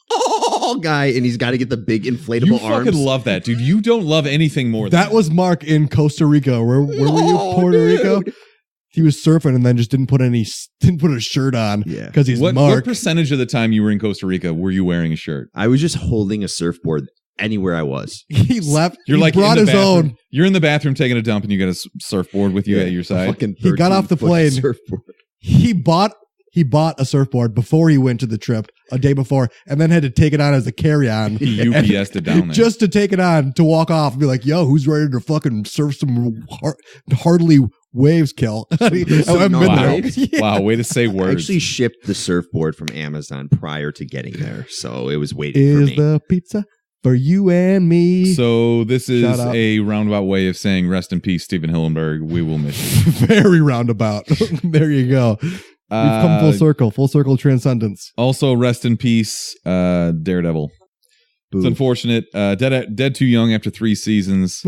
guy and he's got to get the big inflatable
You
arms.
fucking love that, dude. You don't love anything more than
That was Mark in Costa Rica. Where were you?
Oh,
Puerto
dude.
Rico? He was surfing and then just didn't put a shirt on
Yeah.
because he's
What
Mark.
percentage of the time you were in Costa Rica were you wearing a shirt?
I was just holding a surfboard anywhere I was.
He left.
You're
he
like
brought
in the
his
bathroom.
own.
You're in the bathroom taking a dump, and you got a surfboard with you at your side.
He got off the
13-foot
plane.
surfboard.
He bought a surfboard before he went to the trip a day before, and then had to take it on as a carry-on.
He UPS'd it down there.
Just to take it on to walk off and be like, "Yo, who's ready to fucking surf some hardly waves, kill?" I haven't been there. Yeah.
Wow, way to say
I
words.
actually shipped the surfboard from Amazon prior to getting there, so it was waiting for
Is
me.
the pizza for you and me?
So this is
Shout out.
a roundabout way of saying rest in peace, Stephen Hillenburg. We will miss you.
Very roundabout. There you go. We've come full circle transcendence.
Also, rest in peace, Daredevil.
Boo.
It's unfortunate. Dead too young after 3 seasons.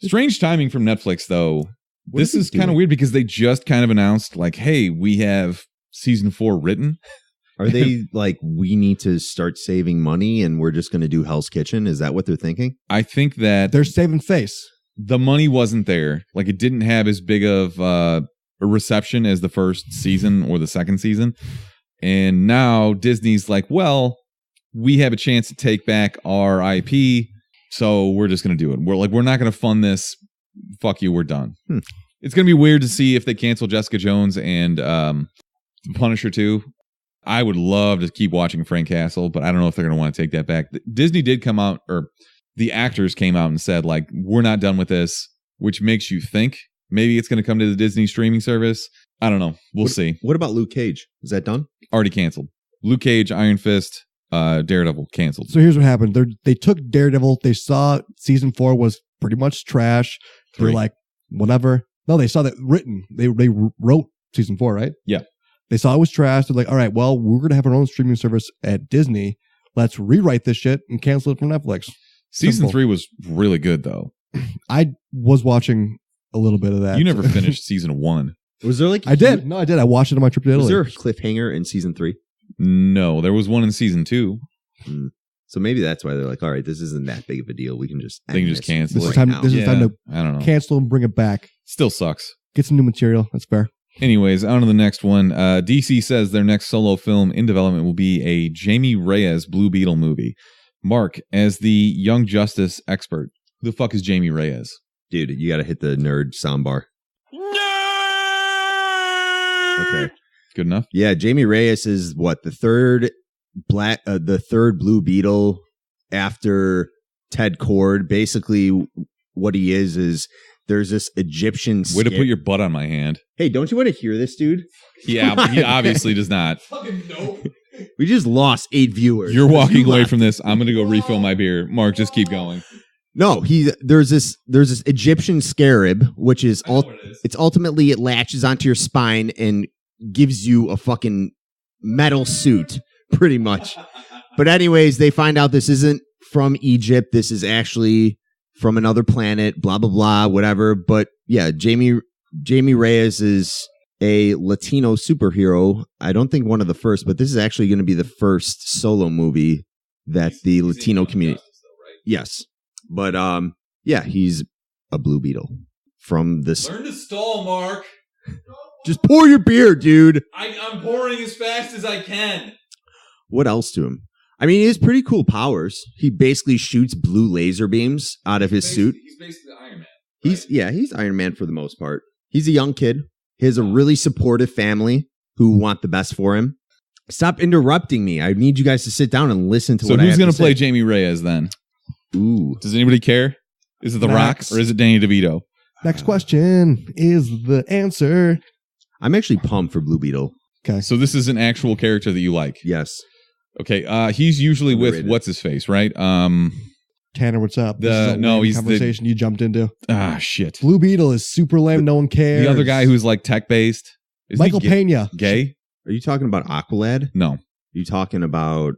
Strange timing from Netflix, though. This is kind of weird because they just kind of announced, like, hey, we have season 4 written.
Are they like, we need to start saving money and we're just going to do Hell's Kitchen? Is that what they're thinking?
I think that
They're saving face.
the money wasn't there. Like, it didn't have as big of a reception as the first season or the second season. And now Disney's like, well, we have a chance to take back our IP, so we're just going to do it. We're not going to fund this. Fuck you, we're done. It's going to be weird to see if they cancel Jessica Jones and Punisher 2. I would love to keep watching Frank Castle, but I don't know if they're going to want to take that back. Disney did come out, or the actors came out and said, like, we're not done with this, which makes you think maybe it's going to come to the Disney streaming service. I don't know. We'll see.
What about Luke Cage? Is that done?
Already canceled. Luke Cage, Iron Fist, Daredevil canceled.
So here's what happened. They took Daredevil. They saw season 4 was pretty much trash. They're
3.
like, whatever. No, they saw that written. They wrote season 4, right?
Yeah.
They saw it was trash. They're like, all right, well, we're going to have our own streaming service at Disney. Let's rewrite this shit and cancel it from Netflix.
Season
Simple.
3 was really good, though.
I was watching a little bit of that.
You never finished season 1.
Was there like
I did. No, I did. I watched it on my trip to
Was
Italy.
there a cliffhanger in season 3?
No, there was one in season 2.
So maybe that's why they're like, all right, this isn't that big of a deal. We can just
They can just cancel
This
it
is time.
now.
This is time to
I don't know.
cancel and bring it back.
Still sucks.
Get some new material. That's fair.
Anyways, on to the next one. DC says their next solo film in development will be a Jaime Reyes Blue Beetle movie. Mark, as the Young Justice expert, who the fuck is Jaime Reyes?
Dude, you got to hit the nerd soundbar. Okay.
Good enough?
Yeah, Jaime Reyes is what, the third Blue Beetle after Ted Kord. Basically, what he is there's this Egyptian.
Way to put your butt on my hand.
Hey, don't you want to hear this, dude?
He obviously does not.
We just lost 8 viewers.
You're walking away
left.
from this. I'm gonna go refill my beer. Mark, just keep going.
No, there's this Egyptian scarab, which is it's ultimately it latches onto your spine and gives you a fucking metal suit, pretty much. But anyways, they find out this isn't from Egypt. This is actually from another planet, blah, blah, blah, whatever. But yeah, Jaime Reyes is a Latino superhero. I don't think one of the first, but this is actually going to be the first solo movie that the Latino community. Yes. But yeah, he's a Blue Beetle from this.
Learn to stall, Mark.
Just pour your beer, dude.
I'm pouring as fast as I can.
What else to him? I mean, he has pretty cool powers. He basically shoots blue laser beams out of his suit.
He's basically Iron Man.
He's Iron Man for the most part. He's a young kid. He has a really supportive family who want the best for him. Stop interrupting me. I need you guys to sit down and listen to
So
what I have
who's going
to
to play
say.
Jaime Reyes then?
Ooh.
Does anybody care? Is it The
Max.
Rock or is it Danny DeVito?
Next question is the answer.
I'm actually pumped for Blue Beetle.
Okay.
So this is an actual character that you like.
Yes.
Okay. He's usually with
Underrated.
what's his face, right?
Tanner, what's up? This is a lame
he's the-
conversation you jumped into.
Shit.
Blue Beetle is super lame. No one cares.
The other guy who's like tech based.
Michael Pena.
Gay?
Are you talking about Aqualad?
No.
Are you talking about...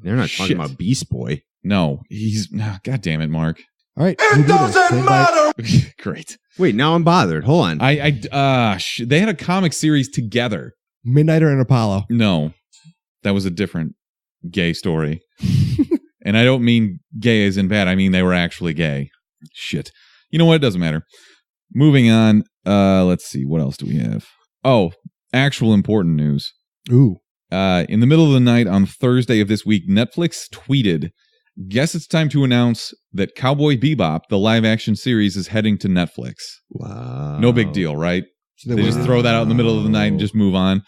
They're not talking
Shit.
about Beast Boy.
No. He's God damn it, Mark.
All right. Blue
It
Beetle,
doesn't
played by-
matter.
Great.
Wait, now I'm bothered. Hold on.
They had a comic series together.
Midnighter and Apollo.
No. That was a different gay story. And I don't mean gay as in bad. I mean they were actually gay. Shit. You know what? It doesn't matter. Moving on. Let's see. What else do we have? Oh, actual important news.
Ooh.
In the middle of the night on Thursday of this week, Netflix tweeted Guess it's time to announce that Cowboy Bebop, the live-action series, is heading to Netflix.
Wow.
No big deal, right?
So
They just throw that out in the middle of the night and just move on.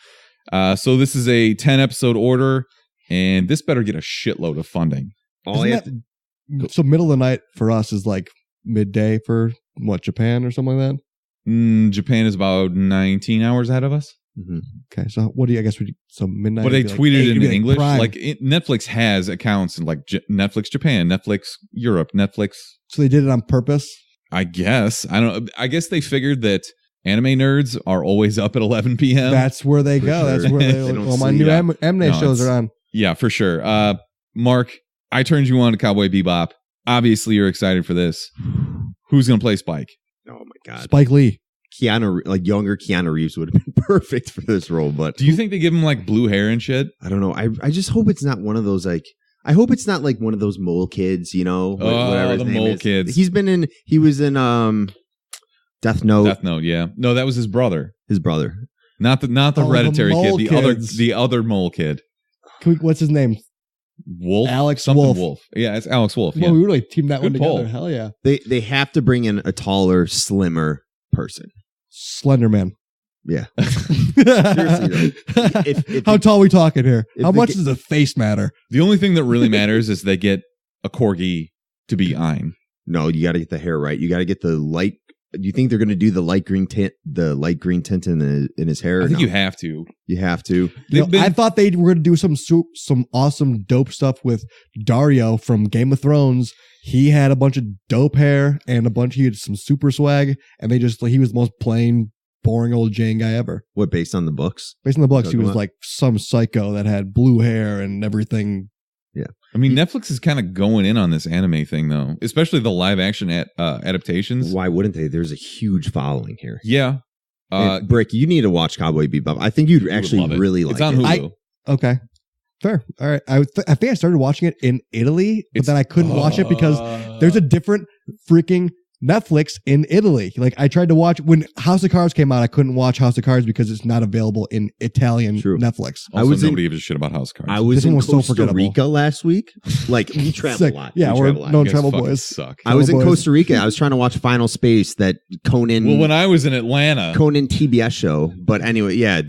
So this is a 10-episode order, and this better get a shitload of funding.
So middle of the night for us is like midday for what, Japan or something like that?
Japan is about 19 hours ahead of us.
Mm-hmm. Okay, so what do you? I guess so midnight.
But they tweeted it in English.
Prime.
Like Netflix has accounts in like Netflix Japan, Netflix Europe, Netflix.
So they did it on purpose.
I guess. I guess they figured that anime nerds are always up at 11 p.m.
That's where they go.
Sure.
That's where they. All my new anime shows are on.
Yeah, for sure. Mark, I turned you on to Cowboy Bebop. Obviously, you're excited for this. Who's gonna play Spike?
Oh my God,
Spike Lee.
Younger Keanu Reeves would have been perfect for this role. But
do you think they give him like blue hair and shit?
I don't know. I just hope it's not one of those like. I hope it's not like one of those mole kids. You know, whatever
the mole kids.
He was in Death Note.
Death Note, yeah. No, that was his brother.
His brother.
Not the hereditary
the
kid. The other mole kid.
What's his name?
Wolf.
Alex Wolf.
Yeah, it's Alex Wolf.
Well,
yeah.
we really teamed that
Good
one
poll.
together. Hell yeah.
They have to bring in a taller, slimmer person.
Slender Man.
Yeah.
Seriously, how tall are we talking here? How much does the face matter?
The only thing that really matters is they get a corgi to be Ein.
No, you got to get the hair right. You got to get the light. Do you think they're going to do the light green tint in his hair?
I think you have to.
You have to.
I thought they were going to do some awesome dope stuff with Dario from Game of Thrones. He had a bunch of dope hair and he had some super swag, and he was the most plain, boring old Jane guy ever.
What, based on the books?
Based on the books, he was like some psycho that had blue hair and everything.
Yeah.
I mean, Netflix is kind of going in on this anime thing, though, especially the live action adaptations.
Why wouldn't they? There's a huge following here.
Yeah.
Brick, you need to watch Cowboy Bebop. I think you'd actually really like it.
It's on Hulu.
Okay. Fair. All right. I think I started watching it in Italy, but then I couldn't watch it because there's a different freaking Netflix in Italy. Like I tried to watch when House of Cards came out, I couldn't watch House of Cards because it's not available in Italian Netflix.
Also, nobody gives a shit about House of Cards.
I was in Costa Rica last week. Like we travel a lot.
Yeah, we're no travel boys.
Suck.
I was in Costa Rica. I was trying to watch Final Space, that Conan.
Well, when I was in Atlanta,
Conan TBS show. But anyway, yeah,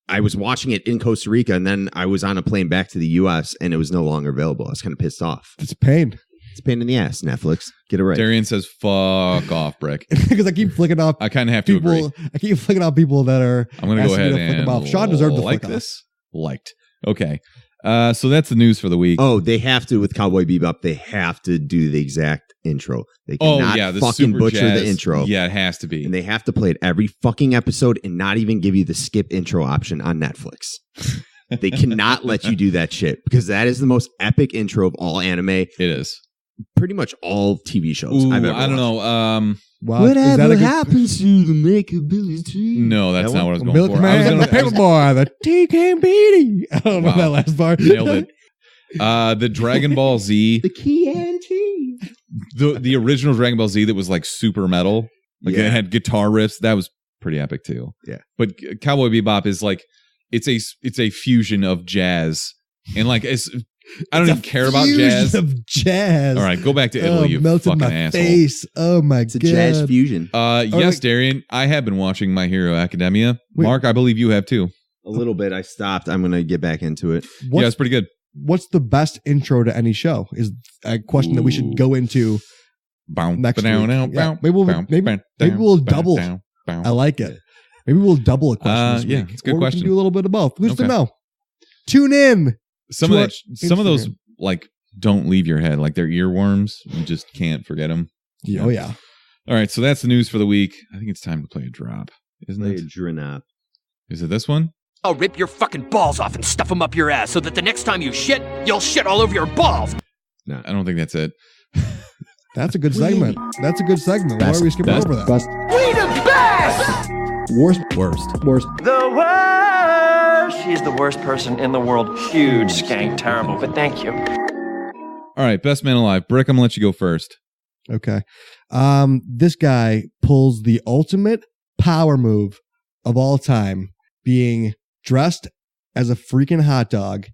I was watching it in Costa Rica, and then I was on a plane back to the U.S., and it was no longer available. I was kind of pissed off.
It's a pain.
It's a pain in the ass, Netflix. Get it right.
Darian says, fuck off, Brick.
Because I keep flicking off.
I kind of have to agree.
I keep flicking off people that are.
I'm going to go ahead and
Sean deserved to
like
flick
this. Liked. Okay. So that's the news for the week.
Oh, they have to, with Cowboy Bebop, they have to do the exact intro. They cannot fucking butcher the intro.
Yeah, it has to be.
And they have to play it every fucking episode and not even give you the skip intro option on Netflix. They cannot let you do that shit because that is the most epic intro of all anime.
It is.
Pretty much all TV shows I've ever watched.
I don't know.
Whatever happens to the makeability?
No, that's not what I was going for.
Milkman, the Paperboy, the TK Beatty. I don't know that last part.
Nailed it. The Dragon Ball Z.
The Key
The original Dragon Ball Z that was like super metal. Like it had guitar riffs. That was pretty epic too.
Yeah.
But Cowboy Bebop is like, it's a fusion of jazz. And like, I don't even care about jazz.
Of jazz.
All right, go back to Italy, you fucking
my
asshole.
Face. Oh my
It's
god.
a jazz fusion.
Yes, Darian, I have been watching My Hero Academia.
Wait.
Mark, I believe you have too.
A little bit. I stopped. I'm going to get back into it.
Yeah, it's pretty good.
What's the best intro to any show? Is a question that we should go into next week. Yeah, maybe we'll double. I like it. Maybe we'll double a question this week.
Yeah, it's a good question.
We can do a little bit of both. Who's to know? Tune in.
Some of those like don't leave your head, like they're earworms. You just can't forget them.
Oh yeah.
All right, so that's the news for the week. I think it's time to play a drop, isn't it?
Drop.
Is it this one?
I'll rip your fucking balls off and stuff them up your ass so that the next time you shit, you'll shit all over your balls.
No, I don't think that's it.
That's a good segment. That's a good segment. Why are we skipping over that?
We the best!
Worst.
The worst! She's the worst person in the world. Huge skank, terrible, but thank you.
All right, best man alive. Brick, I'm going to let you go first.
Okay. This guy pulls the ultimate power move of all time, being dressed as a freaking hot dog,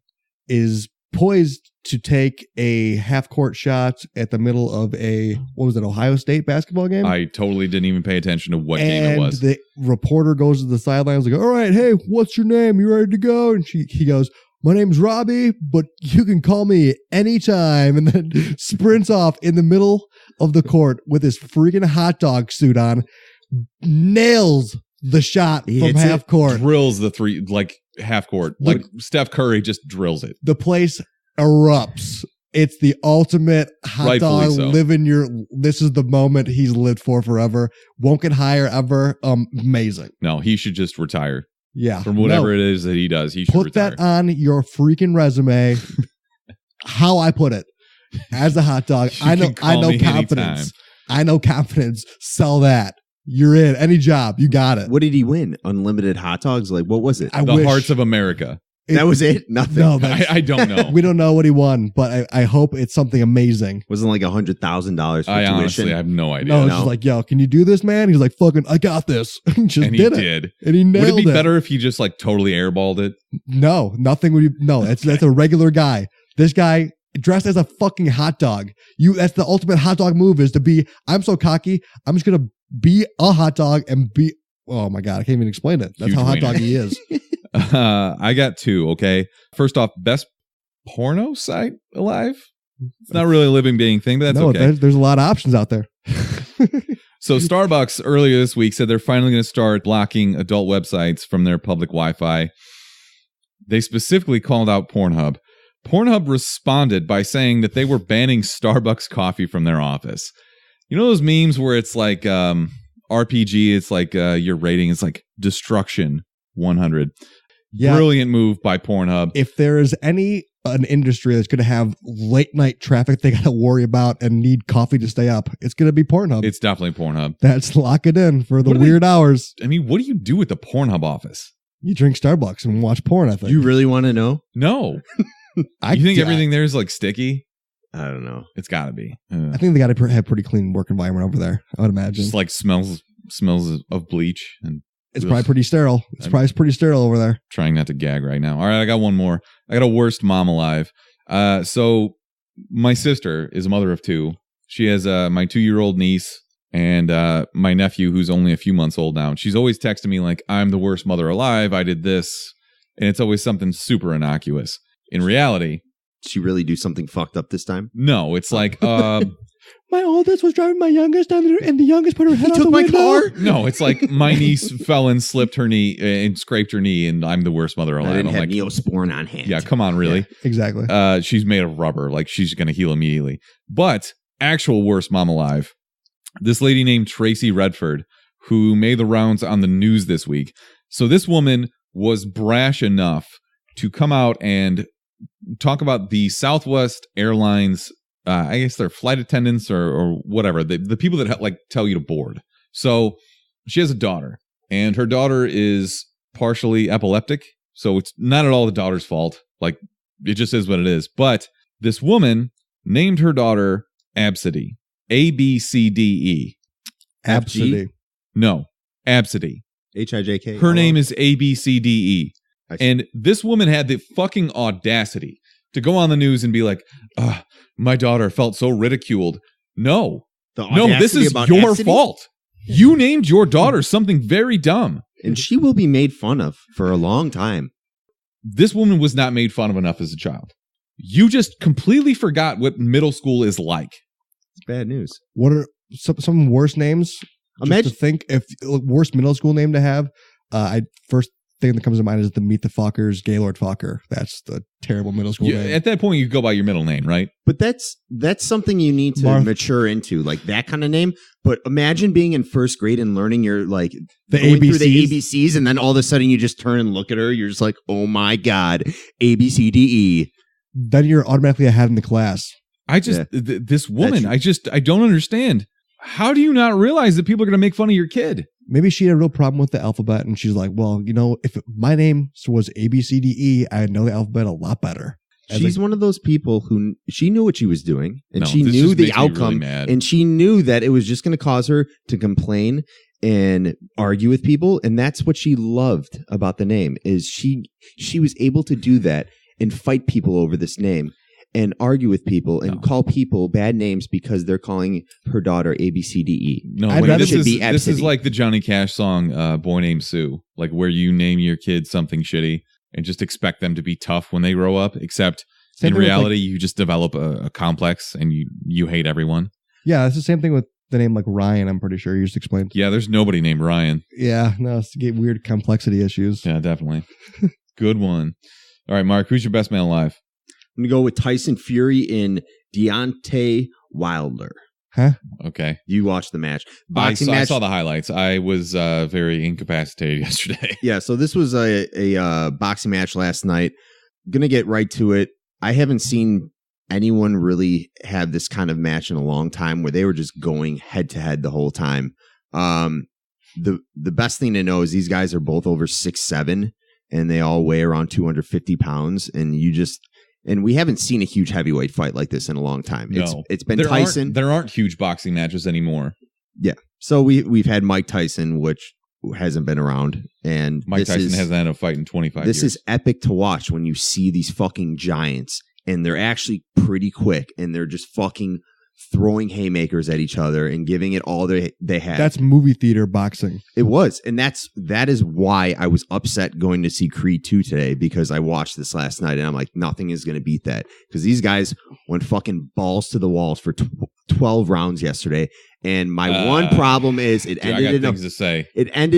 is poised to take a half-court shot at the middle of Ohio State basketball game.
I totally didn't even pay attention to what game it was.
And the reporter goes to the sidelines and goes, all right, hey, what's your name? You ready to go? And he goes, my name's Robbie, but you can call me anytime. And then sprints off in the middle of the court with his freaking hot dog suit on, nails the shot from half court.
Drills the three, like half court. Like Steph Curry just drills it.
The place erupts. It's the ultimate hot
Rightfully
dog.
so.
This is the moment he's lived for forever. Won't get higher ever. Amazing.
No, he should just retire.
Yeah.
From whatever it is that he does. He should
put
retire.
that on your freaking resume. How I put it. As a hot dog. I know confidence.
Anytime.
I know confidence. Sell that. You're in. Any job. You got it.
What did he win? Unlimited hot dogs? Like, what was it?
The Hearts of America.
That was it? Nothing?
No,
I don't know.
We don't know what he won, but I hope it's something amazing.
Wasn't like $100,000 for tuition?
Honestly, I have no idea.
No, it's just like, yo, can you do this, man? He's like, fucking, I got this. And he
did it.
And he nailed it.
Would it be better if he just like totally airballed it?
No, nothing would be. No, that's a regular guy. This guy dressed as a fucking hot dog. That's the ultimate hot dog move, is to be, I'm so cocky, I'm just going to be a hot dog and be, oh my God, I can't even explain it. That's
Huge
how hot
wiener.
dog he is.
I got two, okay? First off, best porno site alive? It's not really a living being thing, but that's okay.
There's a lot of options out there.
So Starbucks earlier this week said they're finally going to start blocking adult websites from their public Wi-Fi. They specifically called out Pornhub. Pornhub responded by saying that they were banning Starbucks coffee from their office. You know those memes where it's like RPG, it's like your rating is like destruction 100.
Yeah.
Brilliant move by Pornhub.
If there is an industry that's going to have late night traffic they got to worry about and need coffee to stay up, it's going to be Pornhub.
It's definitely Pornhub.
That's lock it in for the weird hours.
I mean, what do you do at the Pornhub office?
You drink Starbucks and watch porn, I think.
You really want to know?
No. You think everything there is like sticky?
I don't know.
It's got to be.
I think they got to have pretty clean work environment over there, I would imagine.
Just like smells of bleach and
it's probably pretty sterile. It's probably pretty sterile over there.
Trying not to gag right now. All right, I got one more. I got a worst mom alive. So my sister is a mother of two. She has my 2-year-old niece and my nephew, who's only a few months old now. She's always texting me like, I'm the worst mother alive. I did this. And it's always something super innocuous. In reality,
did she really do something fucked up this time?
no, it's like
My oldest was driving my youngest down there, and the youngest put her head out the window.
no, it's like my niece fell and slipped her knee and scraped her knee, and I'm the worst mother alive.
I didn't
I'm
have
like,
Neosporin on hand.
yeah, come on, really?
Yeah, exactly.
She's made of rubber. Like, she's going to heal immediately. But actual worst mom alive, this lady named Tracy Redford, who made the rounds on the news this week. So this woman was brash enough to come out and talk about the Southwest Airlines, I guess they're flight attendants or whatever, the people that like tell you to board. So she has a daughter, and her daughter is partially epileptic. So it's not at all the daughter's fault. Like, it just is what it is. But this woman named her daughter ABCDE. ABCDE.
ABCDE.
No, ABCDE.
HIJK.
Her name is ABCDE. And this woman had the fucking audacity to go on the news and be like, my daughter felt so ridiculed. No, this is your fault. You named your daughter something very dumb.
And she will be made fun of for a long time.
This woman was not made fun of enough as a child. You just completely forgot what middle school is like.
It's bad news.
What are some worst names?
Imagine
to think if worst middle school name to have. First thing that comes to mind is the Meet the Fockers, Gaylord Focker. That's the terrible middle school name.
At that point, you go by your middle name, right?
But that's something you need to mature into, like that kind of name. But imagine being in first grade and learning your like
the
going
ABCs.
through the ABCs, and then all of a sudden you just turn and look at her. You're just like, oh my God, ABCDE.
Then you're automatically ahead in the class.
This woman, I don't understand. How do you not realize that people are going to make fun of your kid?
Maybe she had a real problem with the alphabet, and she's like, well, if my name was ABCDE, I know the alphabet a lot better.
She's one of those people who she knew what she was doing, and she knew the outcome, and she knew that it was just going to cause her to complain and argue with people, and that's what she loved about the name is she was able to do that and fight people over this name and argue with people and call people bad names because they're calling her daughter ABCDE.
No, this is like the Johnny Cash song, Boy Named Sue, like where you name your kid something shitty and just expect them to be tough when they grow up, except in reality, you just develop a complex and you hate everyone.
Yeah, it's the same thing with the name like Ryan, I'm pretty sure. You just explained.
Yeah, there's nobody named Ryan.
Yeah, no, it's to get weird complexity issues.
Yeah, definitely. Good one. All right, Mark, who's your best man alive?
I'm going to go with Tyson Fury in Deontay Wilder.
Huh?
Okay.
You watched the match.
I saw the highlights. I was very incapacitated yesterday.
Yeah, so this was a boxing match last night. Going to get right to it. I haven't seen anyone really have this kind of match in a long time where they were just going head to head the whole time. The best thing to know is these guys are both over 6'7", and they all weigh around 250 pounds. And we haven't seen a huge heavyweight fight like this in a long time.
No.
It's been Tyson.
There aren't huge boxing matches anymore.
Yeah. So we've had Mike Tyson, which hasn't been around, and
Mike Tyson hasn't had a fight in 25 years.
This is epic to watch when you see these fucking giants, and they're actually pretty quick, and they're just fucking throwing haymakers at each other and giving it all they have.
That's movie theater boxing.
It was, and that is why I was upset going to see Creed 2 today, because I watched this last night and I'm like, nothing is going to beat that, because these guys went fucking balls to the walls for 12 rounds yesterday. And my one problem is it ended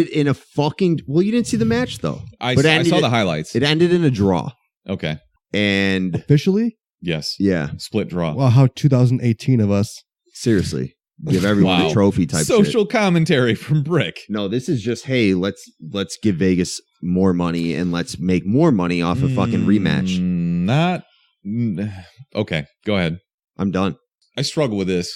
in a fucking. Well, you didn't see the match though.
I saw the highlights.
It ended in a draw.
Okay.
And
officially.
Yes.
Yeah.
Split draw.
Well, how 2018 of us.
Seriously. Give everyone a trophy type
social commentary from Brick.
No, this is just, hey, let's give Vegas more money and let's make more money off a fucking rematch.
Okay, go ahead.
I'm done.
I struggle with this.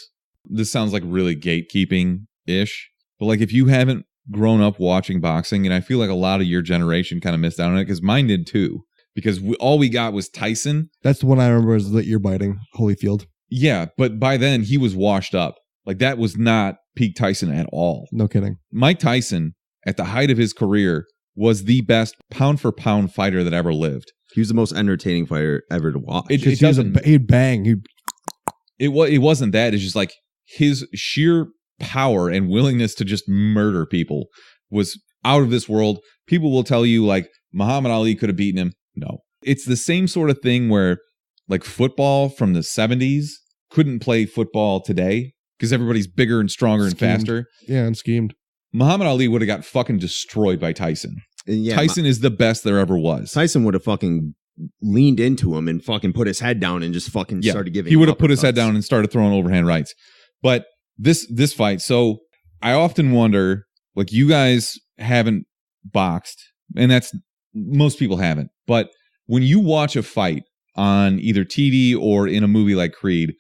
This sounds like really gatekeeping-ish. But like if you haven't grown up watching boxing, and I feel like a lot of your generation kind of missed out on it, because mine did too. Because all we got was Tyson.
That's the one I remember was the ear biting Holyfield.
Yeah, but by then he was washed up. Like that was not peak Tyson at all.
No kidding. Mike
Tyson, at the height of his career, was the best pound for pound fighter that ever lived.
He was the most entertaining fighter ever to watch.
He'd bang.
It wasn't that. It's just like his sheer power and willingness to just murder people was out of this world. People will tell you like Muhammad Ali could have beaten him. No. It's the same sort of thing where like football from the 70s couldn't play football today because everybody's bigger and stronger and faster.
Yeah, and schemed.
Muhammad Ali would have got fucking destroyed by Tyson. Yeah, Tyson is the best there ever was.
Tyson would have fucking leaned into him and fucking put his head down and just fucking started giving.
He would have put his head down and started throwing overhand rights. But this fight, so I often wonder, like you guys haven't boxed, and that's most people haven't. But when you watch a fight on either TV or in a movie like Creed,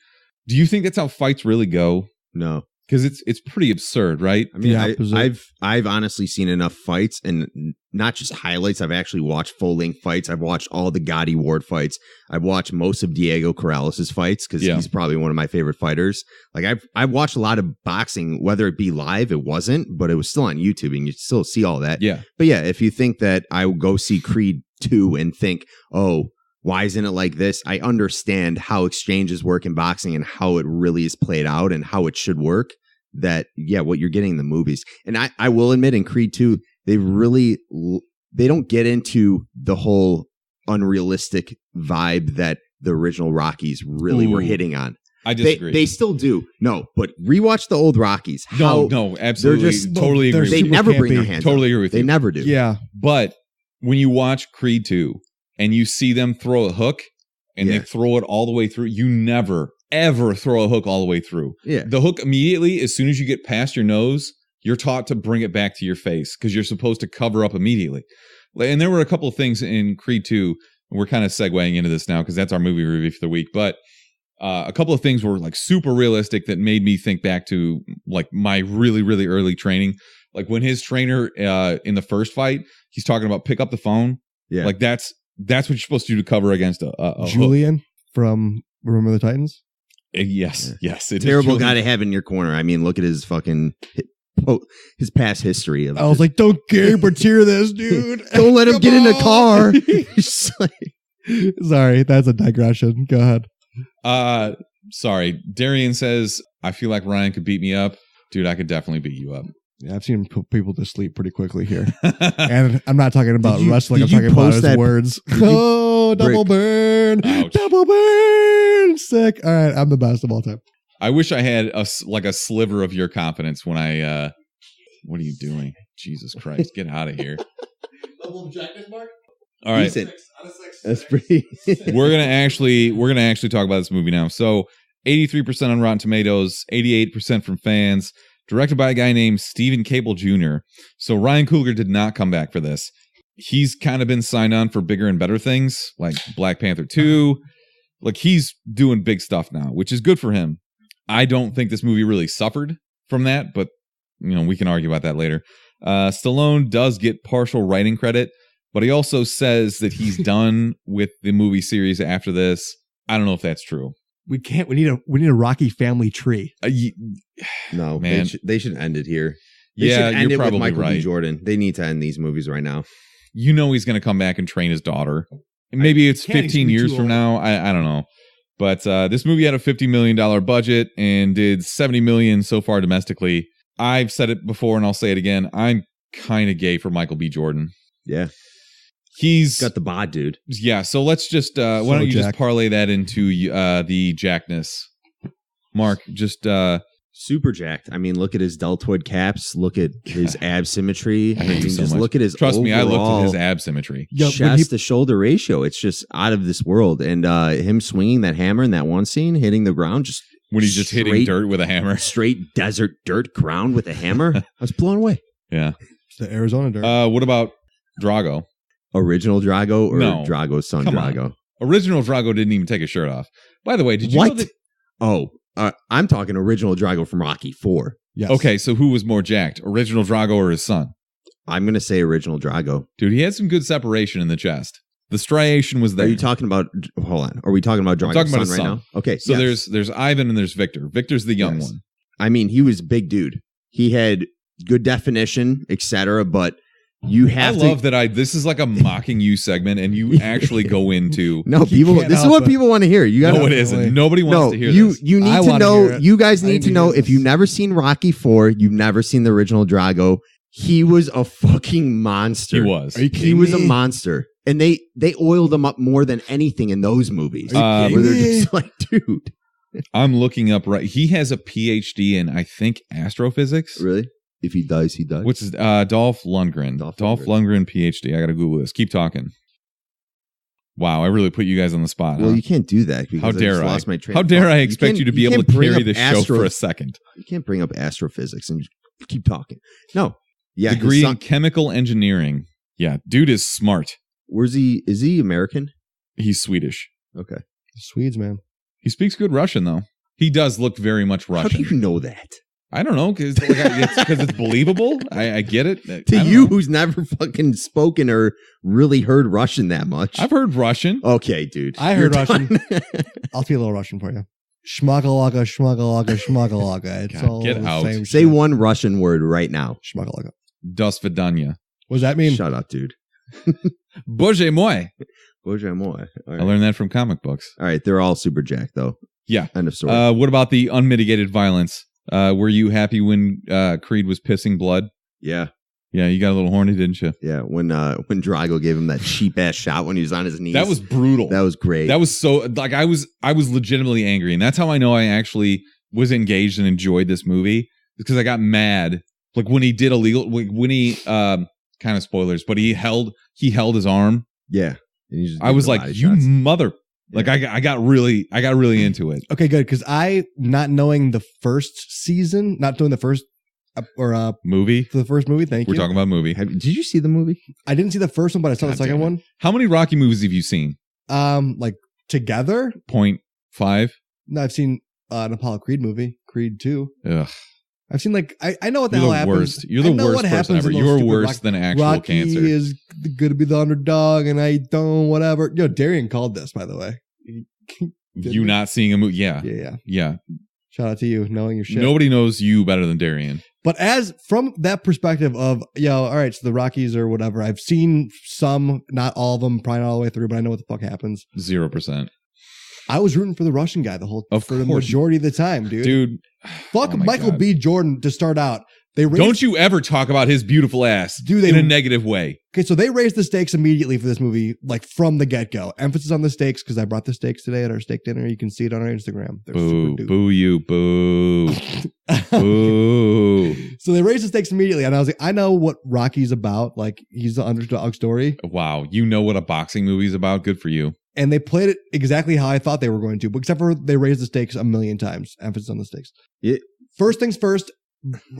do you think that's how fights really go?
No.
Because it's pretty absurd, right?
I mean, I've honestly seen enough fights, and not just highlights. I've actually watched full length fights. I've watched all the Gotti Ward fights. I've watched most of Diego Corrales' fights because he's probably one of my favorite fighters. Like I've watched a lot of boxing, whether it be live, it wasn't, but it was still on YouTube, and you still see all that.
Yeah.
But yeah, if you think that I would go see Creed 2 and think, oh, why isn't it like this? I understand how exchanges work in boxing and how it really is played out and how it should work. That, yeah, what you're getting in the movies. And I will admit in Creed 2, they don't get into the whole unrealistic vibe that the original Rockies really were hitting on.
I disagree.
They still do. No, but rewatch the old Rockies.
No, absolutely. Totally agree.
They never bring their hands
Totally agree with you.
They never do.
Yeah.
But when you watch Creed 2 and you see them throw a hook and they throw it all the way through, you never, ever throw a hook all the way through.
Yeah.
The hook immediately, as soon as you get past your nose, you're taught to bring it back to your face because you're supposed to cover up immediately. And there were a couple of things in Creed 2, and we're kind of segueing into this now because that's our movie review for the week, but a couple of things were like super realistic that made me think back to like my really, really early training. Like when his trainer in the first fight, he's talking about pick up the phone.
Yeah.
Like that's what you're supposed to do to cover against a
Julian
hook.
From Remember the Titans?
Yes.
Terrible guy to have in your corner. I mean, look at his fucking his past history.
I was like, don't Gary Bertier this, dude.
Don't let him get in a car.
Sorry, that's a digression. Go ahead.
Sorry. Darian says, I feel like Ryan could beat me up. Dude, I could definitely beat you up.
Yeah, I've seen him put people to sleep pretty quickly here. And I'm not talking about wrestling. I'm
did you
talking about
post
his
that-
words. Oh, double burn.
Ouch.
Double burn. Sick. All right, I'm the best of all time.
I wish I had a sliver of your confidence when I, what are you doing? Jesus Christ, get out of here.
Level of jackness, Mark?
All right.
Decent. That's pretty.
we're gonna actually talk about this movie now. So 83% on Rotten Tomatoes, 88% from fans, directed by a guy named Stephen Cable Jr. So Ryan Coogler did not come back for this. He's kind of been signed on for bigger and better things like Black Panther 2. Like he's doing big stuff now, which is good for him. I don't think this movie really suffered from that, but we can argue about that later. Stallone does get partial writing credit, but he also says that he's done with the movie series after this. I don't know if that's true.
We need a Rocky family tree.
No,
man,
they should end it here. They
yeah,
should end
you're
it with
probably
Michael B.
right.
Jordan. They need to end these movies right now.
He's going to come back and train his daughter. And maybe it's
Can't
15
be
years
too
from
old.
now. I don't know. But this movie had a $50 million budget and did $70 million so far domestically. I've said it before and I'll say it again. I'm kind of gay for Michael B. Jordan.
Yeah,
He's
got the bod, dude.
Yeah, so let's just why don't you just
jacked.
parlay that into the jackness. Mark, just
Super jacked. I mean, look at his deltoid caps. Look at his ab symmetry.
I hate you so
just
much.
look at his
trust me, I looked at
overall
his ab symmetry.
Yeah, when
chest to shoulder ratio. It's just out of this world. And him swinging that hammer in that one scene, hitting the ground, just
When he's just hitting
straight-
dirt with a hammer.
straight desert dirt ground with a hammer. I was blown away.
Yeah.
It's the Arizona dirt.
What about Drago?
Original Drago or
No.
Drago's son
Come on.
Drago?
Original Drago didn't even take his shirt off. By the way, did you know
What?
that?
Oh, I'm talking original Drago from Rocky 4.
Yes.
Okay, so who was more jacked? Original Drago or his son?
I'm going to say original Drago.
Dude, he had some good separation in the chest. The striation was there.
Are you talking about, hold on, are we talking about Drago's
talking about
son
his
right
son.
now? Okay.
So
yes.
there's Ivan and there's Victor. Victor's the young
Yes.
one.
I mean, he was a big dude. He had good definition, etc. But you
I
have
love
to.
that this is like a mocking you segment and you actually go into
No,
You
people.
can't
This is
help
what
it.
people want to hear. You got
No, it
to.
isn't. Nobody wants
No,
to hear
you
this.
you
I
need to
wanna
know.
hear it.
You guys
I
need
need
to
to
know
hear
if you've
this.
never seen Rocky 4, you've never seen the original Drago. He was a fucking monster.
He was.
Are you
He
kidding
was a
me?
monster, and they oiled him up more than anything in those movies.
Are you
Where
kidding
they're
me?
just like, dude,
I'm looking up right. He has a PhD in, I think, astrophysics.
really? If he dies, he dies.
What's his Dolph Lundgren.
Dolph
Dolph Lundgren PhD. I gotta Google this. Keep talking. Wow, I really put you guys on the spot.
Well,
huh?
you can't do that. Because
How
I just
dare I?
lost my train
How
of
dare
thought.
I expect
can't-
you to be able
can't
to
bring
carry
up
this show for a second?
You can't bring up astrophysics and keep talking. No. Yeah. his
Degree in
son-
chemical engineering. Yeah, dude is smart.
Where's he? Is he American?
He's Swedish.
Okay.
Swedes, man.
He speaks good Russian though. He does look very much
How
Russian.
do you know that?
I don't know because it's believable. I get it. I
To
don't
you,
know.
who's never fucking spoken or really heard Russian that much.
I've heard Russian.
Okay, dude.
I heard
You're
Russian.
done.
I'll speak a little Russian for you. Schmagalaga, schmagalaga, schmagalaga. It's
God,
all
get
the
out.
same
Say
shit.
one Russian word right now.
Schmagalaga.
Das vidanya.
What does that mean?
Shut up, dude.
Bože moi.
Bože moi. All
I
right.
learned that from comic books.
All right, they're all super jacked though.
Yeah.
End of story.
What about the unmitigated violence? Were you happy when Creed was pissing blood?
yeah,
Yeah, you got a little horny, didn't you?
yeah. When Drago gave him that cheap ass shot when he was on his knees.
That was brutal.
that was great.
That was so like I was legitimately angry, and that's how I know I actually was engaged and enjoyed this movie because I got mad. Like when he did illegal, when he kind of spoilers, but he held his arm.
yeah. And he just
I
gave
was
him a
like,
lot of
you
shots.
mother. Like I got really into it.
Okay, good. Because I, not knowing the first season, not doing the first,
Movie.
the first movie, thank
We're
you.
talking about movie.
Did you see the movie?
I didn't see the first one, but I saw the
God
second
damn it.
one.
How many Rocky movies have you seen?
Like together.
0.5.
No, I've seen an Apollo Creed movie, Creed 2.
Ugh.
I've seen like I know what the
You're
hell
the
happens.
worst. You're the
I know
worst
what
person
happens
ever.
in those
You're
stupid
worse than actual
Rocky
cancer.
is going to be the underdog, and I don't whatever. Yo, Darian called this, by the way.
You
we?
not seeing a movie? Yeah.
Yeah.
Yeah.
Shout out to you, knowing your shit.
Nobody knows you better than Darian.
But as from that perspective of, all right, so the Rockies or whatever, I've seen some, not all of them, probably not all the way through, but I know what the fuck happens.
0%.
I was rooting for the Russian guy for the majority of the time, dude.
Dude.
Fuck Michael B. Jordan to start out.
Don't you ever talk about his beautiful ass in a negative way.
Okay, so they raised the stakes immediately for this movie, like from the get-go. Emphasis on the stakes, because I brought the steaks today at our steak dinner. You can see it on our Instagram. They're
boo, boo you, boo. Boo.
So they raised the stakes immediately, and I was like, I know what Rocky's about. Like, he's the underdog story.
Wow, you know what a boxing movie's about? Good for you.
And they played it exactly how I thought they were going to, except for they raised the stakes a million times. Emphasis on the stakes.
Yeah.
First things first,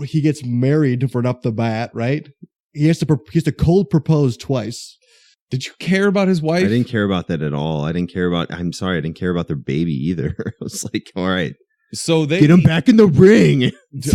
he gets married for up the bat, right? He has to cold propose twice.
Did you care about his wife?
I didn't care about that at all. I didn't care about their baby either. I was like, all right.
So they
get him back in the ring.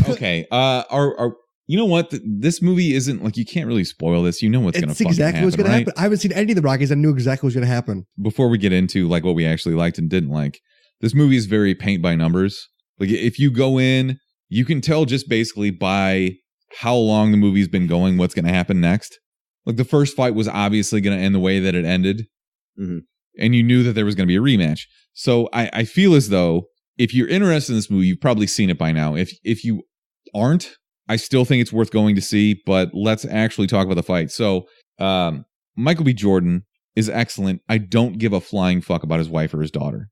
Okay. You know what? This movie isn't like, you can't really spoil this. You know what's going to fucking
exactly
happen,
what's going
right?
to happen. I haven't seen any of the Rockies. I knew exactly what's going to happen.
Before we get into like what we actually liked and didn't like, this movie is very paint by numbers. Like if you go in, you can tell just basically by how long the movie's been going what's going to happen next. Like the first fight was obviously going to end the way that it ended. Mm-hmm. And you knew that there was going to be a rematch. So I feel as though if you're interested in this movie, you've probably seen it by now. If you aren't, I still think it's worth going to see, but let's actually talk about the fight. So Michael B. Jordan is excellent. I don't give a flying fuck about his wife or his daughter.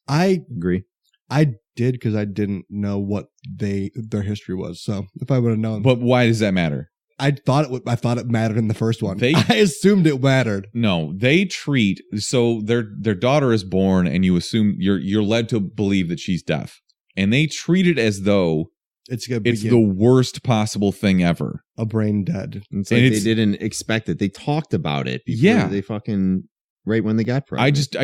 I
agree.
I did because I didn't know what their history was. So if I would have known,
but why does that matter?
I thought it mattered in the first one. I assumed it mattered.
No, they treat so their daughter is born, and you assume you're led to believe that she's deaf, and they treat it as though it's the worst possible thing ever.
A brain dead.
It's like they didn't expect it. They talked about it before they fucking right when they got pregnant.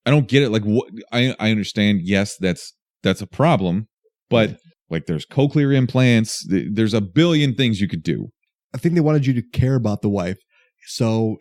I don't get it. Like what I understand. Yes, that's a problem, but like there's cochlear implants. There's a billion things you could do.
I think they wanted you to care about the wife, so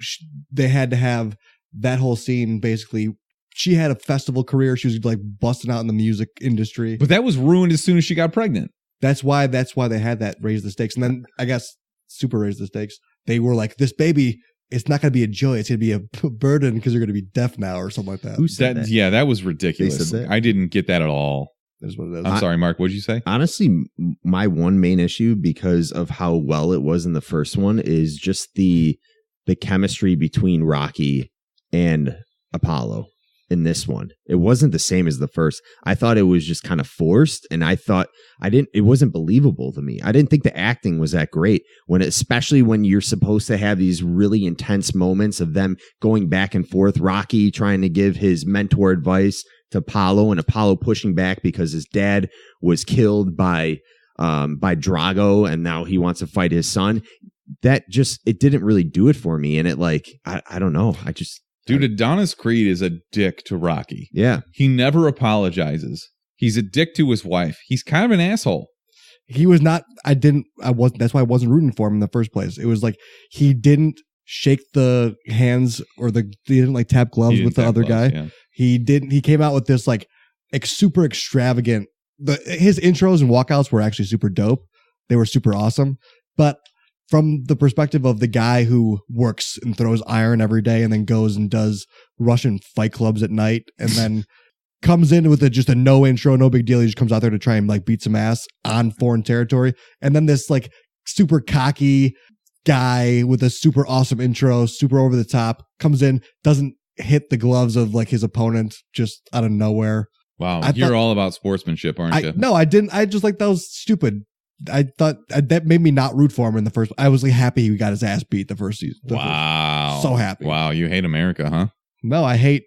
they had to have that whole scene. Basically, she had a festival career. She was like busting out in the music industry,
but that was ruined as soon as she got pregnant.
That's why they had that raise the stakes, and then I guess super raise the stakes. They were like, this baby. It's not going to be a joy. It's going to be a burden because you're going to be deaf now or something like that.
Who said that?
Yeah, that was ridiculous.
They said that?
I didn't get that at all.
That's what it is.
I'm sorry, Mark. What did you say?
Honestly, my one main issue, because of how well it was in the first one, is just the chemistry between Rocky and Apollo in this one. It wasn't the same as the first. I thought it was just kind of forced, and it wasn't believable to me. I didn't think the acting was that great, especially when you're supposed to have these really intense moments of them going back and forth, Rocky trying to give his mentor advice to Apollo, and Apollo pushing back because his dad was killed by Drago, and now he wants to fight his son. That just, it didn't really do it for me. And it I don't know.
Dude, Adonis Creed is a dick to Rocky.
Yeah.
He never apologizes. He's a dick to his wife. He's kind of an asshole.
He was not, that's why I wasn't rooting for him in the first place. It was like, he didn't shake the hands he didn't like tap gloves with the other guy. Yeah. He came out with this like super extravagant, his intros and walkouts were actually super dope. They were super awesome. But from the perspective of the guy who works and throws iron every day and then goes and does Russian fight clubs at night and then comes in with just a no intro, no big deal. He just comes out there to try and like beat some ass on foreign territory. And then this like super cocky guy with a super awesome intro, super over the top, comes in, doesn't hit the gloves of like his opponent just out of nowhere.
Wow. You're all about sportsmanship, aren't you?
No, I didn't. I just like that was stupid. I thought that made me not root for him in the first. I was like happy he got his ass beat the first season.
Wow.
So happy.
Wow. You hate America, huh?
No, I hate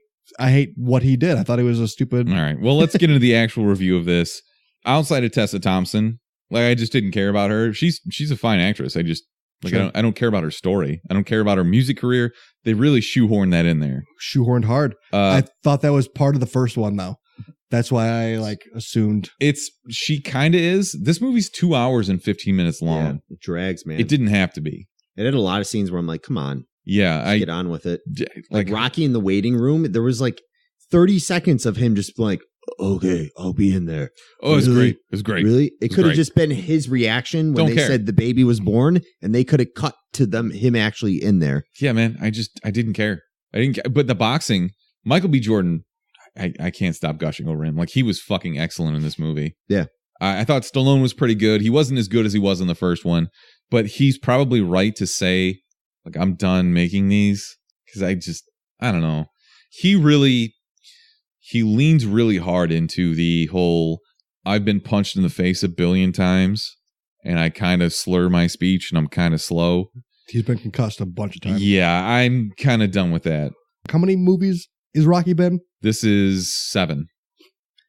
what he did. I thought he was a stupid.
All right. Well, let's get into the actual review of this. Outside of Tessa Thompson, like I just didn't care about her. She's a fine actress. I just sure. I don't care about her story. I don't care about her music career. They really shoehorned that in there.
Shoehorned hard. I thought that was part of the first one though. That's why I assumed
she kind of is. This movie's 2 hours and 15 minutes long.
Yeah, it drags, man.
It didn't have to be.
It had a lot of scenes where I'm like, come on.
Yeah.
Get on with it. Like Rocky in the waiting room, there was like 30 seconds of him just like, okay, I'll be in there.
Oh, it was great. It was great.
Really? It
was
could have
great.
just been his reaction when
Don't care.
said the baby was born, and they could have cut to him actually in there.
Yeah, man. I didn't care. But the boxing, Michael B. Jordan, I can't stop gushing over him. Like, he was fucking excellent in this movie.
Yeah.
I thought Stallone was pretty good. He wasn't as good as he was in the first one, but he's probably right to say, like, I'm done making these, because I don't know. He leans really hard into the whole, I've been punched in the face a billion times, and I kind of slur my speech, and I'm kind of slow.
He's been concussed a bunch of times.
Yeah, I'm kind of done with that.
How many movies is Rocky been?
This is 7.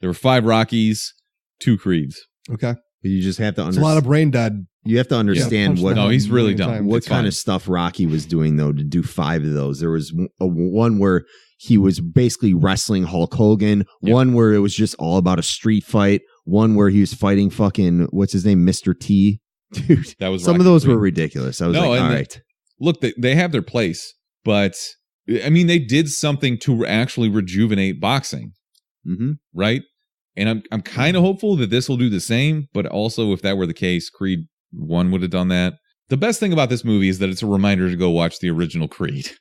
There were 5 Rockies, 2 Creeds.
Okay.
You just have to
It's a lot of brain dead.
You have to understand what.
No, he's really dumb.
What
It's
kind
fine.
of stuff Rocky was doing though to do 5 of those? There was one where he was basically wrestling Hulk Hogan.
Yep.
One where it was just all about a street fight. One where he was fighting fucking what's his name, Mr. T. Dude,
That was
some
Rocky
of those
3.
were ridiculous. I was
No,
like,
and
all
the-
right.
Look, they have their place, but I mean, they did something to actually rejuvenate boxing,
Mm-hmm.
right? And I'm kind of hopeful that this will do the same, but also if that were the case, Creed 1 would have done that. The best thing about this movie is that it's a reminder to go watch the original Creed,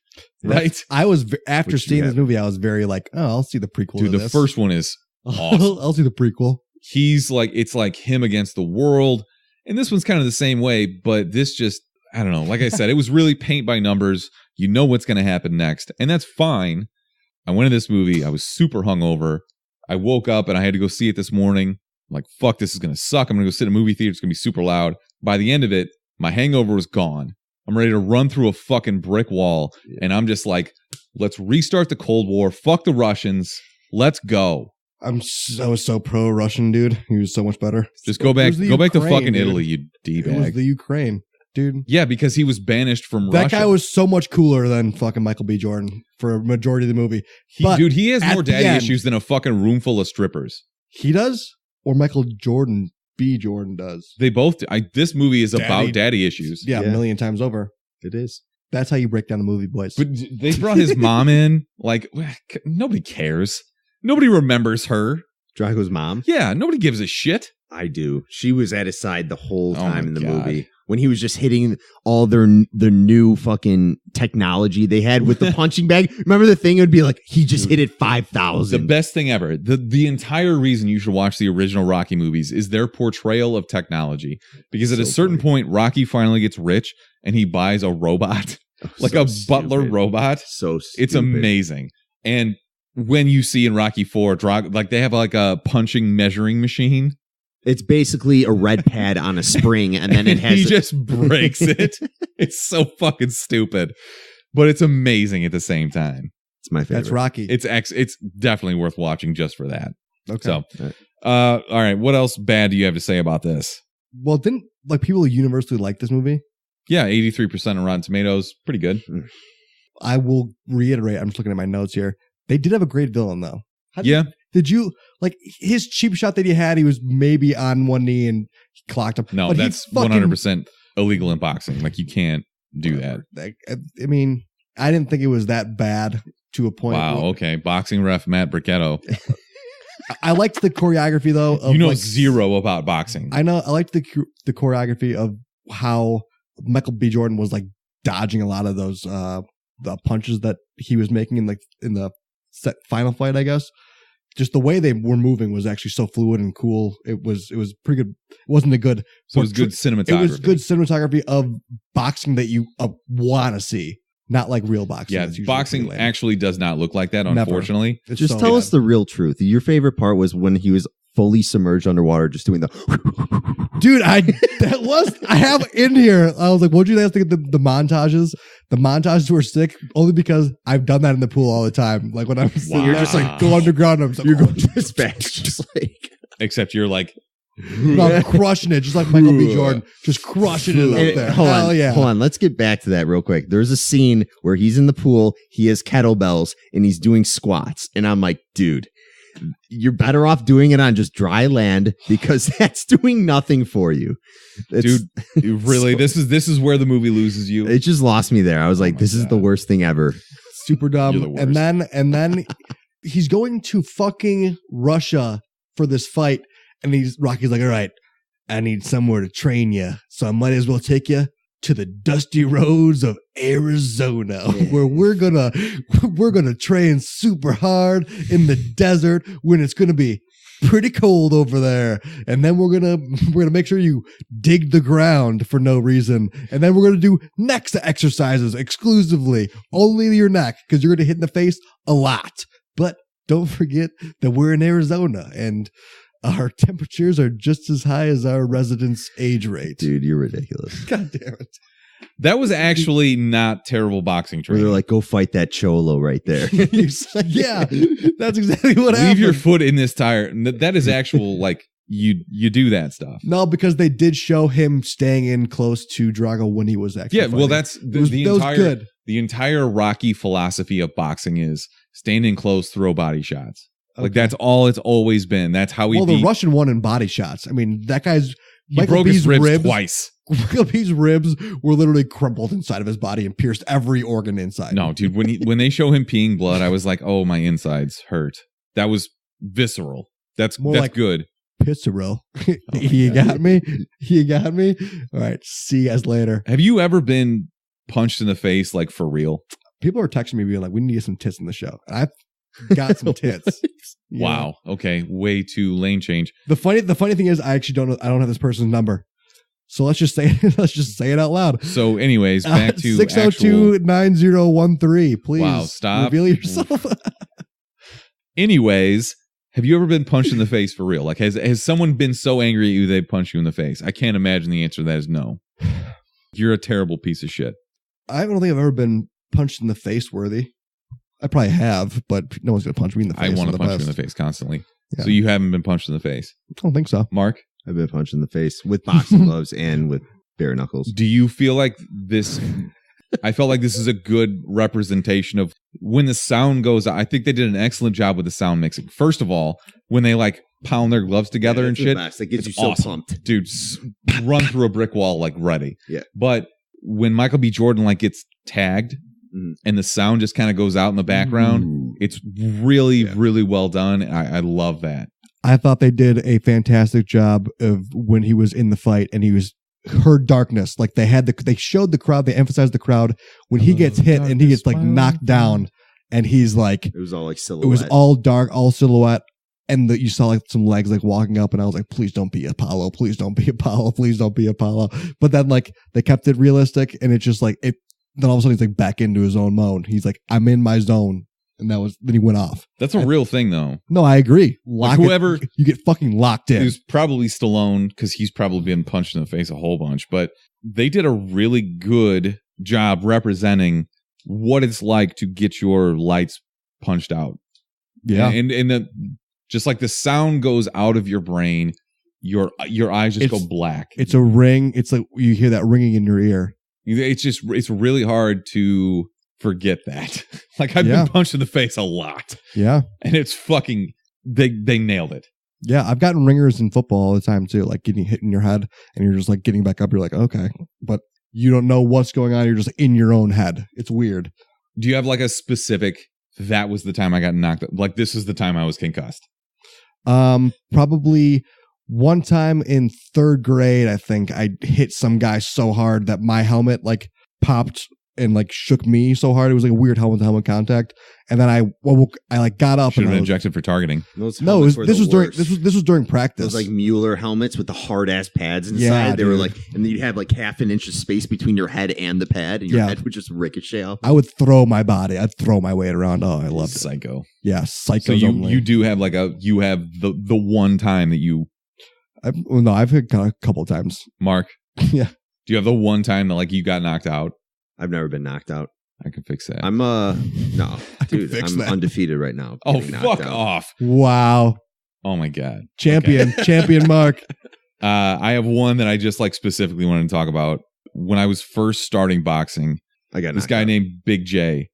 right?
I was after
Which you
seeing this
have.
movie, I was very like, oh, I'll see the prequel.
Dude,
to
the
this.
first one is awesome.
I'll see the prequel.
He's like, it's like him against the world. And this one's kind of the same way, but this just, I don't know. Like I said, it was really paint by numbers. You know what's going to happen next. And that's fine. I went to this movie. I was super hungover. I woke up and I had to go see it this morning. I'm like, fuck, this is going to suck. I'm going to go sit in a movie theater. It's going to be super loud. By the end of it, my hangover was gone. I'm ready to run through a fucking brick wall. And I'm just like, let's restart the Cold War. Fuck the Russians. Let's go.
I was so pro Russian, dude. He was so much better.
Just go
It
back.
was the
Go back to
Ukraine,
fucking
dude.
Italy, you
It was
D-bag.
the Ukraine, dude.
Yeah, because he was banished from Russia.
That guy was so much cooler than fucking Michael B. Jordan for a majority of the movie. But
Dude, he has
at
more
the
daddy
end-
issues than a fucking room full of strippers.
He does, or Michael Jordan B. Jordan does.
They both. This movie is about daddy issues.
Yeah,
Yeah.
a million times over.
It is.
That's how you break down a movie, boys.
But they brought his mom in. Like, nobody cares. Nobody remembers her.
Drago's mom.
Yeah, nobody gives a shit.
I do. She was at his side the whole
Oh
time
my
in the
God.
movie when he was just hitting all the new fucking technology they had with the punching bag. Remember the thing? It would be like he just hit it
The
5,000.
best thing ever. The entire reason you should watch the original Rocky movies is their portrayal of technology. Because at a
So
certain
funny.
point, Rocky finally gets rich and he buys a robot, like
So
a butler
stupid.
robot.
So
It's
stupid.
amazing. And when you see in Rocky 4, like they have like a punching measuring machine.
It's basically a red pad on a spring, and then it
And
has.
he just breaks it. It's so fucking stupid, but it's amazing at the same time.
It's my favorite.
That's Rocky.
It's definitely worth watching just for that.
Okay.
So,
Right.
all right, what else bad do you have to say about this?
Well, didn't like people universally like this movie?
Yeah, 83% on Rotten Tomatoes, pretty good.
I will reiterate. I'm just looking at my notes here. They did have a great villain, though.
Yeah,
Did you like his cheap shot that he had? He was maybe on one knee and he clocked up.
no,
But he
that's
fucking-
100% illegal in boxing. Like you can't do that.
Like, I mean, I didn't think it was that bad to a point.
Wow. Okay, boxing ref Matt Bricchetto.
I liked the choreography though. Of
You know
like,
zero about boxing.
I know. I liked the choreography of how Michael B. Jordan was like dodging a lot of those the punches that he was making in the final fight. I guess just the way they were moving was actually so fluid and cool. It was pretty good. It wasn't a good.
So it was good cinematography.
It was good cinematography of boxing that you want to see, not like real boxing.
Yeah,
that's usually
boxing
pretty lame.
actually does not look like that,
Never.
unfortunately.
It's
Just
so
tell
bad.
us the real truth. Your favorite part was when he was fully submerged underwater, just doing the.
Dude, I have in here. I was like, what'd you guys think of the montages? The montages were sick only because I've done that in the pool all the time. Like when I'm sitting there, just like go underground. I'm just like,
You're going this fast, just like.
Except you're like,
I'm crushing it, just like Michael B. Jordan, just crushing it
Hey,
up there.
hold
Hell
on,
yeah.
hold on. Let's get back to that real quick. There's a scene where he's in the pool, he has kettlebells, and he's doing squats. And I'm like, dude, you're better off doing it on just dry land because that's doing nothing for you. It's-
dude, really, this is where the movie loses you.
it just lost me there. I was like,
my
this is
God.
the worst thing ever.
Super
You're the
dumb.
worst.
And then he's going to fucking Russia for this fight. And Rocky's like, all right, I need somewhere to train you. So I might as well take you to the dusty roads of Arizona, where we're gonna train super hard in the desert when it's gonna be pretty cold over there, and then we're gonna make sure you dig the ground for no reason, and then we're gonna do neck exercises exclusively, only your neck, because you're gonna hit in the face a lot. But don't forget that we're in Arizona and our temperatures are just as high as our residents' age rate.
Dude, you're ridiculous.
God damn it.
That was actually not terrible boxing
Where
training.
they're like, go fight that cholo right there.
Yeah, that's exactly what happened.
Leave your foot in this tire. That is actual, like, you do that stuff.
No, because they did show him staying in close to Drago when he was actually
Yeah, well,
fighting.
that's
That was good.
The entire Rocky philosophy of boxing is stand in close, throw body shots. Like,
Okay.
that's all it's always been. That's how he
Well,
beat.
the Russian won in body shots. I mean, that guy's
He broke his ribs twice.
Michael B's ribs were literally crumpled inside of his body and pierced every organ inside.
No, dude, when they show him peeing blood, I was like, oh, my insides hurt. That was visceral. That's
More like-
good.
Pissarro. You got me? You got me? All right. See you guys later.
Have you ever been punched in the face, like, for real?
People are texting me being like, we need to get some tits in the show. And I've got some tits. You know?
Wow. Okay. Way too lane change.
The funny thing is I actually don't know. I don't have this person's number. So let's just say it out loud.
So, anyways, back to
602-9013. Please.
Wow, stop.
Reveal yourself.
Anyways, have you ever been punched in the face for real? Like, has someone been so angry at you they punch you in the face? I can't imagine the answer to that is no. You're a terrible piece of shit.
I don't think I've ever been punched in the face worthy. I probably have, but no one's going to punch me in the face.
I want to
the
punch you
best.
in the face constantly.
Yeah.
So you haven't been punched in the face.
I don't think so.
Mark,
I've been punched in the face with boxing gloves and with bare knuckles.
do you feel like this? I felt like this is a good representation of when the sound goes out. I think they did an excellent job with the sound mixing. First of all, when they like pound their gloves together and
It's the
shit,
best. That gets
it's
you so
awesome.
pumped.
Dude, run through a brick wall like ready.
Yeah.
But when Michael B. Jordan like gets tagged and the sound just kind of goes out in the background,
Ooh.
it's really, really well done. I love that.
I thought they did a fantastic job of when he was in the fight and he was heard darkness. Like they showed the crowd, they emphasized the crowd when he gets hit and he gets like knocked down and he's like,
It was all like silhouette.
it was all dark, all silhouette. And you saw like some legs like walking up and I was like, please don't be Apollo. Please don't be Apollo. Please don't be Apollo. But then like they kept it realistic and it's just like it. Then all of a sudden he's like back into his own mode. He's like, I'm in my zone. And then he went off.
That's a real thing, though.
No, I agree.
Like whoever
you get fucking locked in.
It was probably Stallone because he's probably been punched in the face a whole bunch. But they did a really good job representing what it's like to get your lights punched out.
Yeah,
and just like the sound goes out of your brain, your eyes just go black.
It's a ring. It's like you hear that ringing in your ear.
It's really hard to forget that. Like I've been punched in the face a lot.
Yeah.
And it's fucking they nailed it.
Yeah, I've gotten ringers in football all the time too, like getting hit in your head and you're just like getting back up, you're like, okay. But you don't know what's going on, you're just in your own head. It's weird.
Do you have like a specific that was the time I got knocked out? Like this is the time I was concussed?
Probably one time in third grade, I think I hit some guy so hard that my helmet like popped and like shook me so hard. It was like a weird helmet to helmet contact. And then I like got up
Should have
and
been injected for targeting.
Those
no,
helmets
this was during practice.
Those like Mueller helmets with the hard ass pads inside.
Yeah,
they were
dude.
like, and then you'd have like half an inch of space between your head and the pad, and your head would just ricochet off.
I would throw my body. I'd throw my weight around. Oh, I loved it.
Psycho.
Yeah, psycho.
So you do have like you have the one time that you.
I've hit a couple of times.
Mark.
Yeah.
Do you have the one time that like you got knocked out?
I've never been knocked out.
I can fix that.
I'm no, dude.
fix
I'm
that.
undefeated right now.
Oh,
Getting knocked
fuck
out.
off.
Wow.
Oh my God.
Champion, champion Mark.
I have one that I just like specifically wanted to talk about. When I was first starting boxing,
I got
this
knocked
guy
out.
named Big J.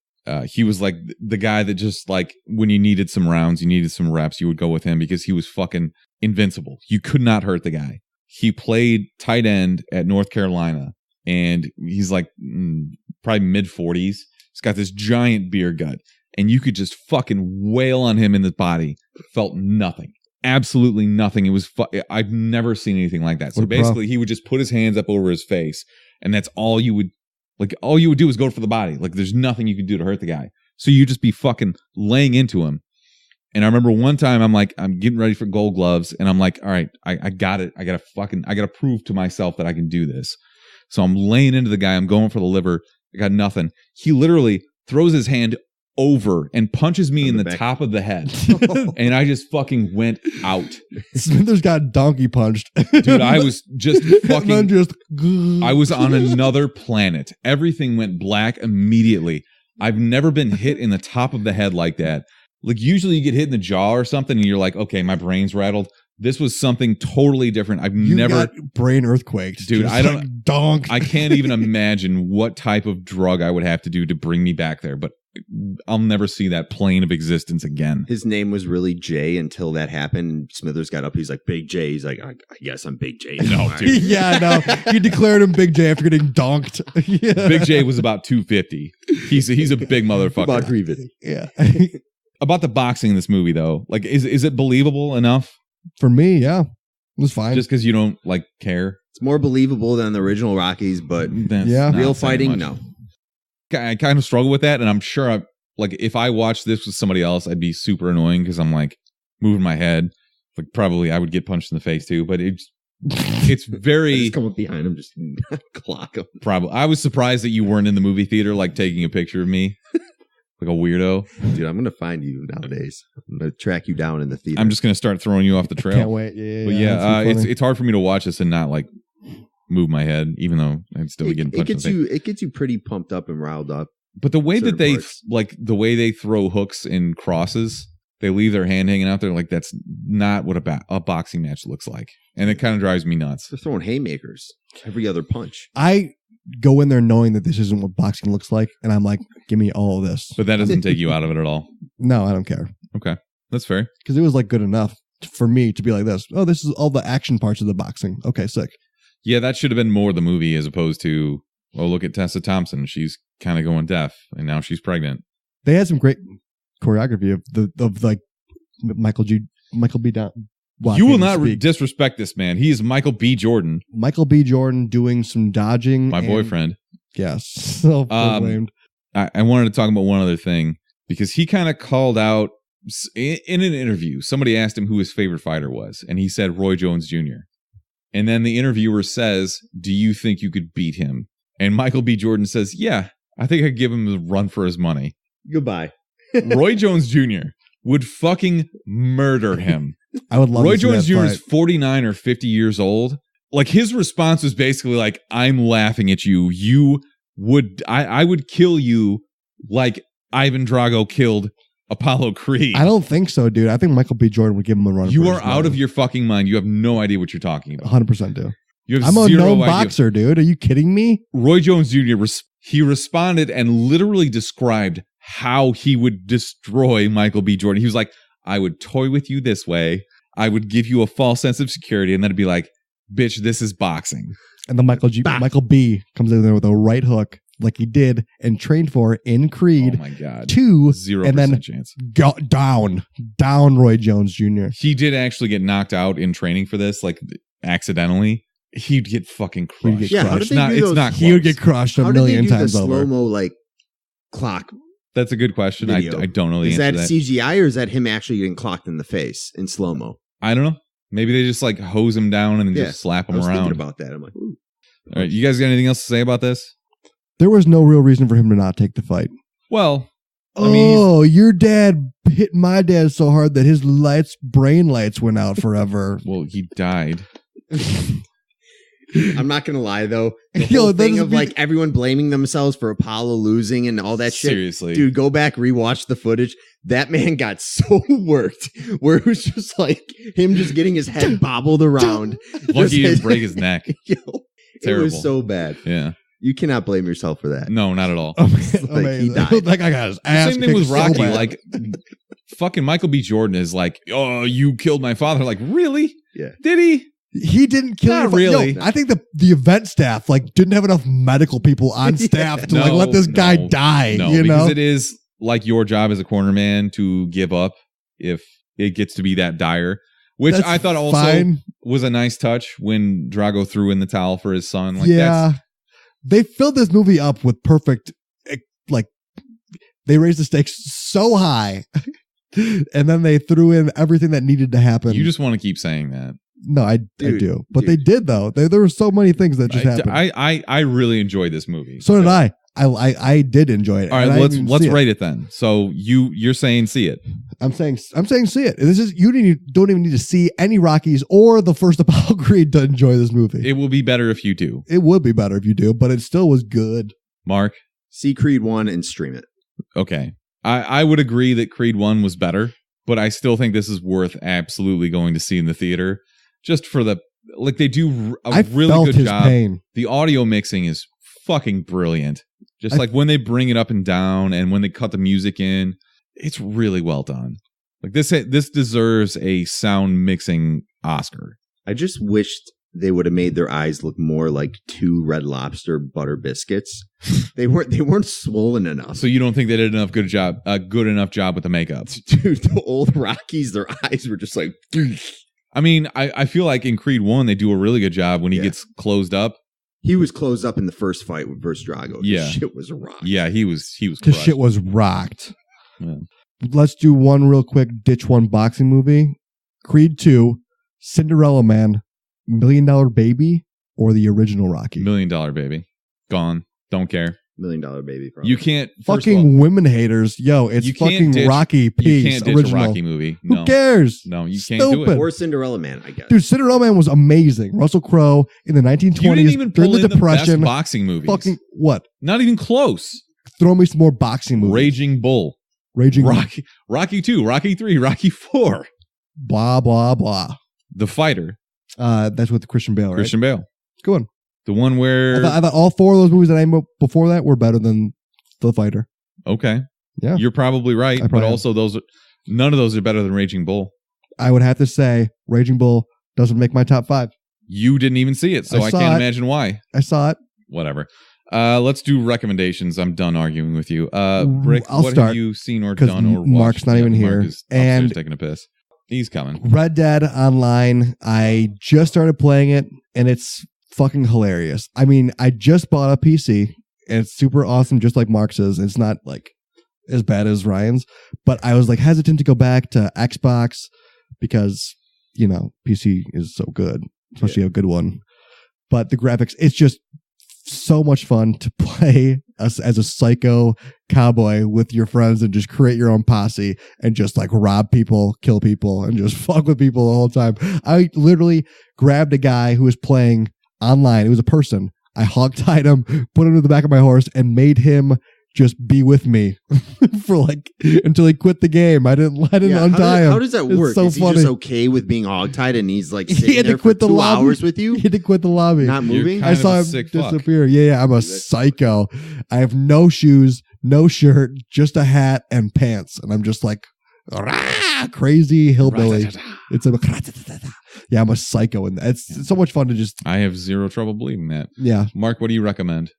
He was like the guy that just like when you needed some rounds, you needed some reps, you would go with him because he was fucking invincible. You could not hurt the guy. He played tight end at North Carolina and he's like probably mid 40s. He's got this giant beer gut and you could just fucking wail on him in the body. Felt nothing. Absolutely nothing. It was I've never seen anything like that. So basically he would just put his hands up over his face, and that's all you would do is go for the body. Like there's nothing you could do to hurt the guy. So you just be fucking laying into him. And I remember one time I'm getting ready for Gold Gloves, and I'm like, all right, I got it. I gotta prove to myself that I can do this. So I'm laying into the guy. I'm going for the liver. I got nothing. He literally throws his hand over and punches me in the top of the head. And I just fucking went out.
Smithers got donkey punched.
Dude, I was just fucking, I was on another planet. Everything went black immediately. I've never been hit in the top of the head like that. Like usually you get hit in the jaw or something and you're like, okay, my brain's rattled. This was something totally different. I've never
got brain earthquaked.
Dude, I don't
donk.
I can't even imagine what type of drug I would have to do to bring me back there, but I'll never see that plane of existence again.
His name was really Jay until that happened. And Smithers got up. He's like, Big J. He's like, I guess I'm Big J.
No, dude.
Yeah, no. You declared him Big J after getting donked. Yeah.
Big J was about 250. He's a big motherfucker.
About grievous.
Yeah.
About the boxing in this movie, though, like, is it believable enough?
For me, yeah. It was fine.
Just because you don't, like, care?
It's more believable than the original Rockies, but real fighting, no.
I kind of struggle with that, and I'm sure, if I watched this with somebody else, I'd be super annoying because I'm, like, moving my head. Like, probably I would get punched in the face, too, but it's very...
just come up behind him, just clock him.
Probably. I was surprised that you weren't in the movie theater, like, taking a picture of me. Like a weirdo.
Dude, I'm going to find you nowadays. I'm going to track you down in the theater.
I'm just going to start throwing you off the trail.
Can't wait. Yeah,
but it's hard for me to watch this and not like move my head, even though I'd still be getting punched in the face.
It gets you pretty pumped up and riled up.
But the way that the way they throw hooks and crosses, they leave their hand hanging out there, like that's not what a boxing match looks like. And it kind of drives me nuts.
They're throwing haymakers every other punch.
I go in there knowing that this isn't what boxing looks like, and I'm like, give me all of this.
But that doesn't take you out of it at all.
No, I don't care.
Okay, that's fair.
Because it was like good enough for me to be like this. Oh, this is all the action parts of the boxing. Okay, sick.
Yeah, that should have been more the movie as opposed to, oh, look at Tessa Thompson. She's kind of going deaf, and now she's pregnant.
They had some great choreography of Michael B. Well,
you will not disrespect this man. He is Michael B. Jordan.
Michael B. Jordan doing some dodging.
My boyfriend.
Yes. Self-proclaimed.
I wanted to talk about one other thing because he kind of called out in an interview. Somebody asked him who his favorite fighter was, and he said Roy Jones Jr. And then the interviewer says, do you think you could beat him? And Michael B. Jordan says, yeah, I think I'd give him a run for his money.
Goodbye.
Roy Jones Jr. would fucking murder him.
I would love
Roy Jones Jr.
fight.
is 49 or 50 years old. Like his response was basically like, I'm laughing at you. I would kill you like Ivan Drago killed Apollo Creed.
I don't think so, dude. I think Michael B. Jordan would give him a run.
You are out of your fucking mind. You have no idea what you're talking about.
100% do.
I'm
a known boxer, dude. Are you kidding me?
Roy Jones Jr. He responded and literally described how he would destroy Michael B. Jordan. He was like, I would toy with you this way. I would give you a false sense of security. And then it'd be like, bitch, this is boxing.
And then Michael B. comes in there with a right hook like he did and trained for in Creed.
Oh my God.
2.
0%
and then
chance.
Down Roy Jones Jr.
He did actually get knocked out in training for this, like accidentally. He'd get fucking crushed.
It's
not close.
He would get crushed a million times over.
Slow-mo like clock.
That's a good question. I don't know the answer to that.
Is that CGI or is that him actually getting clocked in the face in slow-mo?
I don't know. Maybe they just like hose him down and then just slap him around.
I was thinking about that. I'm like, ooh.
All right, you guys got anything else to say about this?
There was no real reason for him to not take the fight.
Well, I mean,
your dad hit my dad so hard that his brain lights went out forever.
Well, he died.
I'm not gonna lie though. The whole thing of like everyone blaming themselves for Apollo losing and all that shit.
Seriously,
dude, go back, rewatch the footage. That man got so worked, where it was just like him just getting his head bobbled around.
Lucky he didn't break his neck.
Terrible. It was so bad.
Yeah,
you cannot blame yourself for that.
No, not at all.
Like he died.
That guy got his ass.
Same thing with Rocky. Like fucking Michael B. Jordan is like, oh, you killed my father. Like, really?
Yeah.
Did he?
He didn't kill
Not really.
I think the event staff didn't have enough medical people on staff to let this guy die.
No,
you
because
know?
it is like your job as a cornerman to give up if it gets to be that dire, which
That's
I thought also
fine.
was a nice touch when Drago threw in the towel for his son. Like,
yeah. They filled this movie up with perfect, like, they raised the stakes so high and then they threw in everything that needed to happen.
You just want to keep saying that.
No, I do. But they did, though. There were so many things that just happened.
I really enjoyed this movie.
So did I. I did enjoy it.
All right, let's rate it then. So you're saying see it.
I'm saying see it. This is don't even need to see any Rockies or the first Apollo Creed to enjoy this movie.
It will be better if you do.
It would be better if you do, but it still was good.
Mark?
See Creed 1 and stream it.
Okay. I would agree that Creed 1 was better, but I still think this is worth absolutely going to see in the theater. Just for they do a really good job.
Pain.
The audio mixing is fucking brilliant. Just like when they bring it up and down and when they cut the music in, it's really well done. Like this deserves a sound mixing Oscar.
I just wished they would have made their eyes look more like 2 Red Lobster butter biscuits. They weren't swollen enough.
So you don't think they did a good enough job with the makeup?
Dude, the old Rockies, their eyes were just like
I mean, I feel like in Creed 1 they do a really good job when he gets closed up.
He was closed up in the first fight versus Drago.
Yeah.
Shit was rocked.
Yeah, he was
Because
crushed.
shit was rocked.
Yeah.
Let's do one real quick ditch one boxing movie. Creed 2, Cinderella Man, $1 Million Baby, or the original Rocky.
$1 Million Baby. Gone. Don't care.
$1 Million Baby. Probably.
You can't.
Fucking women haters. Yo, it's fucking Rocky Peace.
You can't ditch
original.
a Rocky movie. No.
Who cares?
No, you
Stupid.
can't do it.
Or Cinderella Man, I guess.
Dude, Cinderella Man was amazing. Russell Crowe in the 1920s
You didn't even
during
pull
the
in
Depression.
the best boxing movies.
Fucking what?
Not even close.
Throw me some more boxing movies.
Raging Bull. Rocky 2, Rocky 3, Rocky 4.
Blah, blah, blah.
The Fighter.
That's with Christian Bale, right?
Christian Bale.
Good one.
The one where...
I thought all 4 of those movies that I named before that were better than The Fighter.
Okay.
Yeah.
You're probably right, but also none of those are better than Raging Bull.
I would have to say Raging Bull doesn't make my top 5.
You didn't even see it, so I can't imagine why.
I saw it.
Whatever. Let's do recommendations. I'm done arguing with you. Rick,
I'll
what
start,
have you seen or done or watched?
Mark's not even here.
Mark is
and
taking a piss. He's coming.
Red Dead Online. I just started playing it, and it's fucking hilarious. I mean, I just bought a PC, and it's super awesome, just like Mark's is. It's not like as bad as Ryan's, but I was like hesitant to go back to Xbox because, you know, PC is so good, especially a good one. But the graphics, it's just so much fun to play as a psycho cowboy with your friends and just create your own posse and just like rob people, kill people, and just fuck with people the whole time. I literally grabbed a guy who was playing online. It was a person. I hogtied him, put him to the back of my horse, and made him just be with me for like until he quit the game. I didn't untie him.
How does that work?
So
Is he
funny.
just okay with being hogtied and he's like
He
sitting
had to
there for
quit the
2
lobby.
hours with you?
He had to quit the lobby.
Not moving?
Kind
I
of
saw
a
him
sick fuck.
disappear. Yeah, I'm a psycho. I have no shoes, no shirt, just a hat and pants, and I'm just like crazy hillbilly. It's a yeah, I'm a psycho, and it's so much fun to just.
I have zero trouble believing that.
Yeah,
Mark, what do you recommend?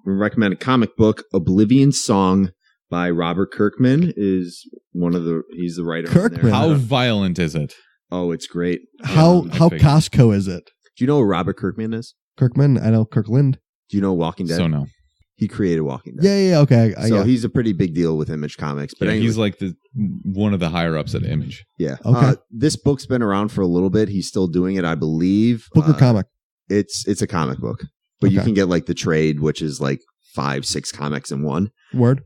We recommend a comic book, Oblivion Song by Robert Kirkman. He's the writer.
Kirkman.
How violent is it?
Oh, it's great.
How
figured.
Costco is it?
Do you know who Robert Kirkman is?
Kirkman, I know Kirkland.
Do you know Walking Dead?
So no.
He created Walking Dead.
Yeah, okay.
He's a pretty big deal with Image Comics. But anyway,
he's like one of the higher ups at Image.
Yeah.
Okay.
This book's been around for a little bit. He's still doing it, I believe.
Book or comic?
It's a comic book, but you can get like the trade, which is like 5-6 comics in one.
Word.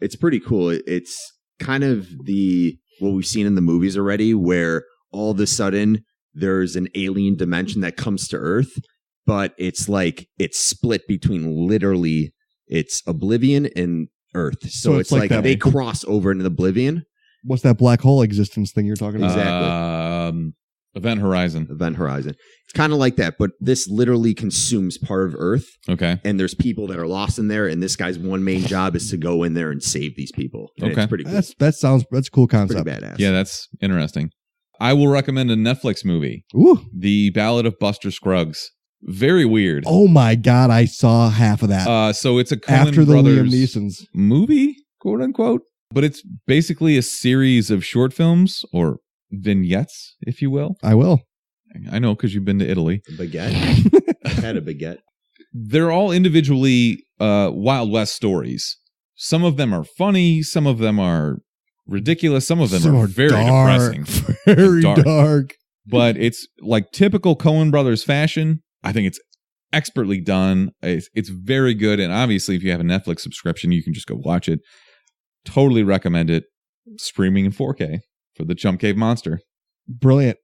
It's pretty cool. It's kind of what we've seen in the movies already, where all of a sudden there's an alien dimension that comes to Earth, but it's like it's split between literally it's Oblivion and Earth. So it's like they cross over into Oblivion.
What's that black hole existence thing you're talking about?
Exactly.
Event Horizon.
It's kind of like that, but this literally consumes part of Earth.
Okay.
And there's people that are lost in there, and this guy's one main job is to go in there and save these people. And
Okay.
It's pretty cool.
That's a cool concept.
Pretty badass.
Yeah, that's interesting. I will recommend a Netflix movie.
Ooh.
The Ballad of Buster Scruggs. Very weird.
Oh my God, I saw half of that.
So it's a Coen
after the
Brothers
Liam Neeson's
movie? quote unquote. But it's basically a series of short films or vignettes, if you will.
I will.
I know because you've been to Italy.
Baguette. I had a baguette.
They're all individually Wild West stories. Some of them are funny. Some of them are ridiculous. Some of them are very depressing.
Very dark.
But it's like typical Coen Brothers fashion. I think it's expertly done. It's very good. And obviously, if you have a Netflix subscription, you can just go watch it. Totally recommend it. Streaming in 4K for the Chump Cave Monster.
Brilliant.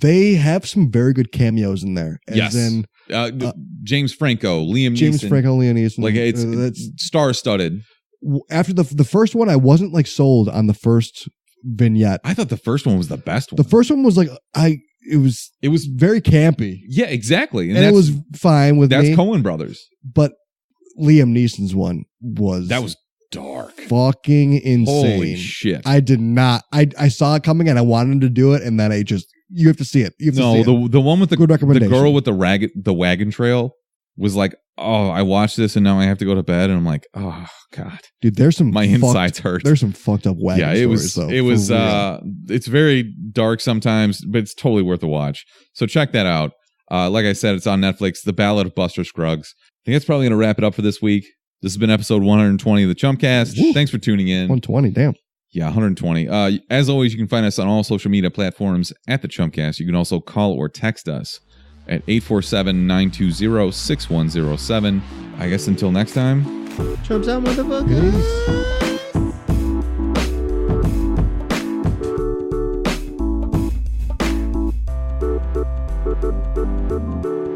They have some very good cameos in there.
Yes. James Franco, Liam Neeson. Like it's star-studded.
After the first one, I wasn't like sold on the first vignette.
I thought the first one was the best one.
The first one was like it was very campy.
Yeah, exactly.
And it was fine with me.
That's Coen Brothers.
But Liam Neeson's one was
dark.
Fucking insane.
Holy shit.
I did not. I saw it coming and I wanted him to do it, and then you have to see it.
The one with the girl with the wagon trail was like, oh, I watched this and now I have to go to bed, and I'm like, oh god,
dude, there's some
insides hurt.
There's some fucked up wagon stories.
It was it's very dark sometimes, but it's totally worth a watch. So check that out. Like I said, it's on Netflix. The Ballad of Buster Scruggs. I think that's probably gonna wrap it up for this week. This has been episode 120 of the Chumpcast. Woo. Thanks for tuning in.
120, damn.
Yeah, 120. As always, you can find us on all social media platforms at the Chumpcast. You can also call or text us at 847-920-6107. I guess until next time.
Chumps out, motherfuckers.
Peace.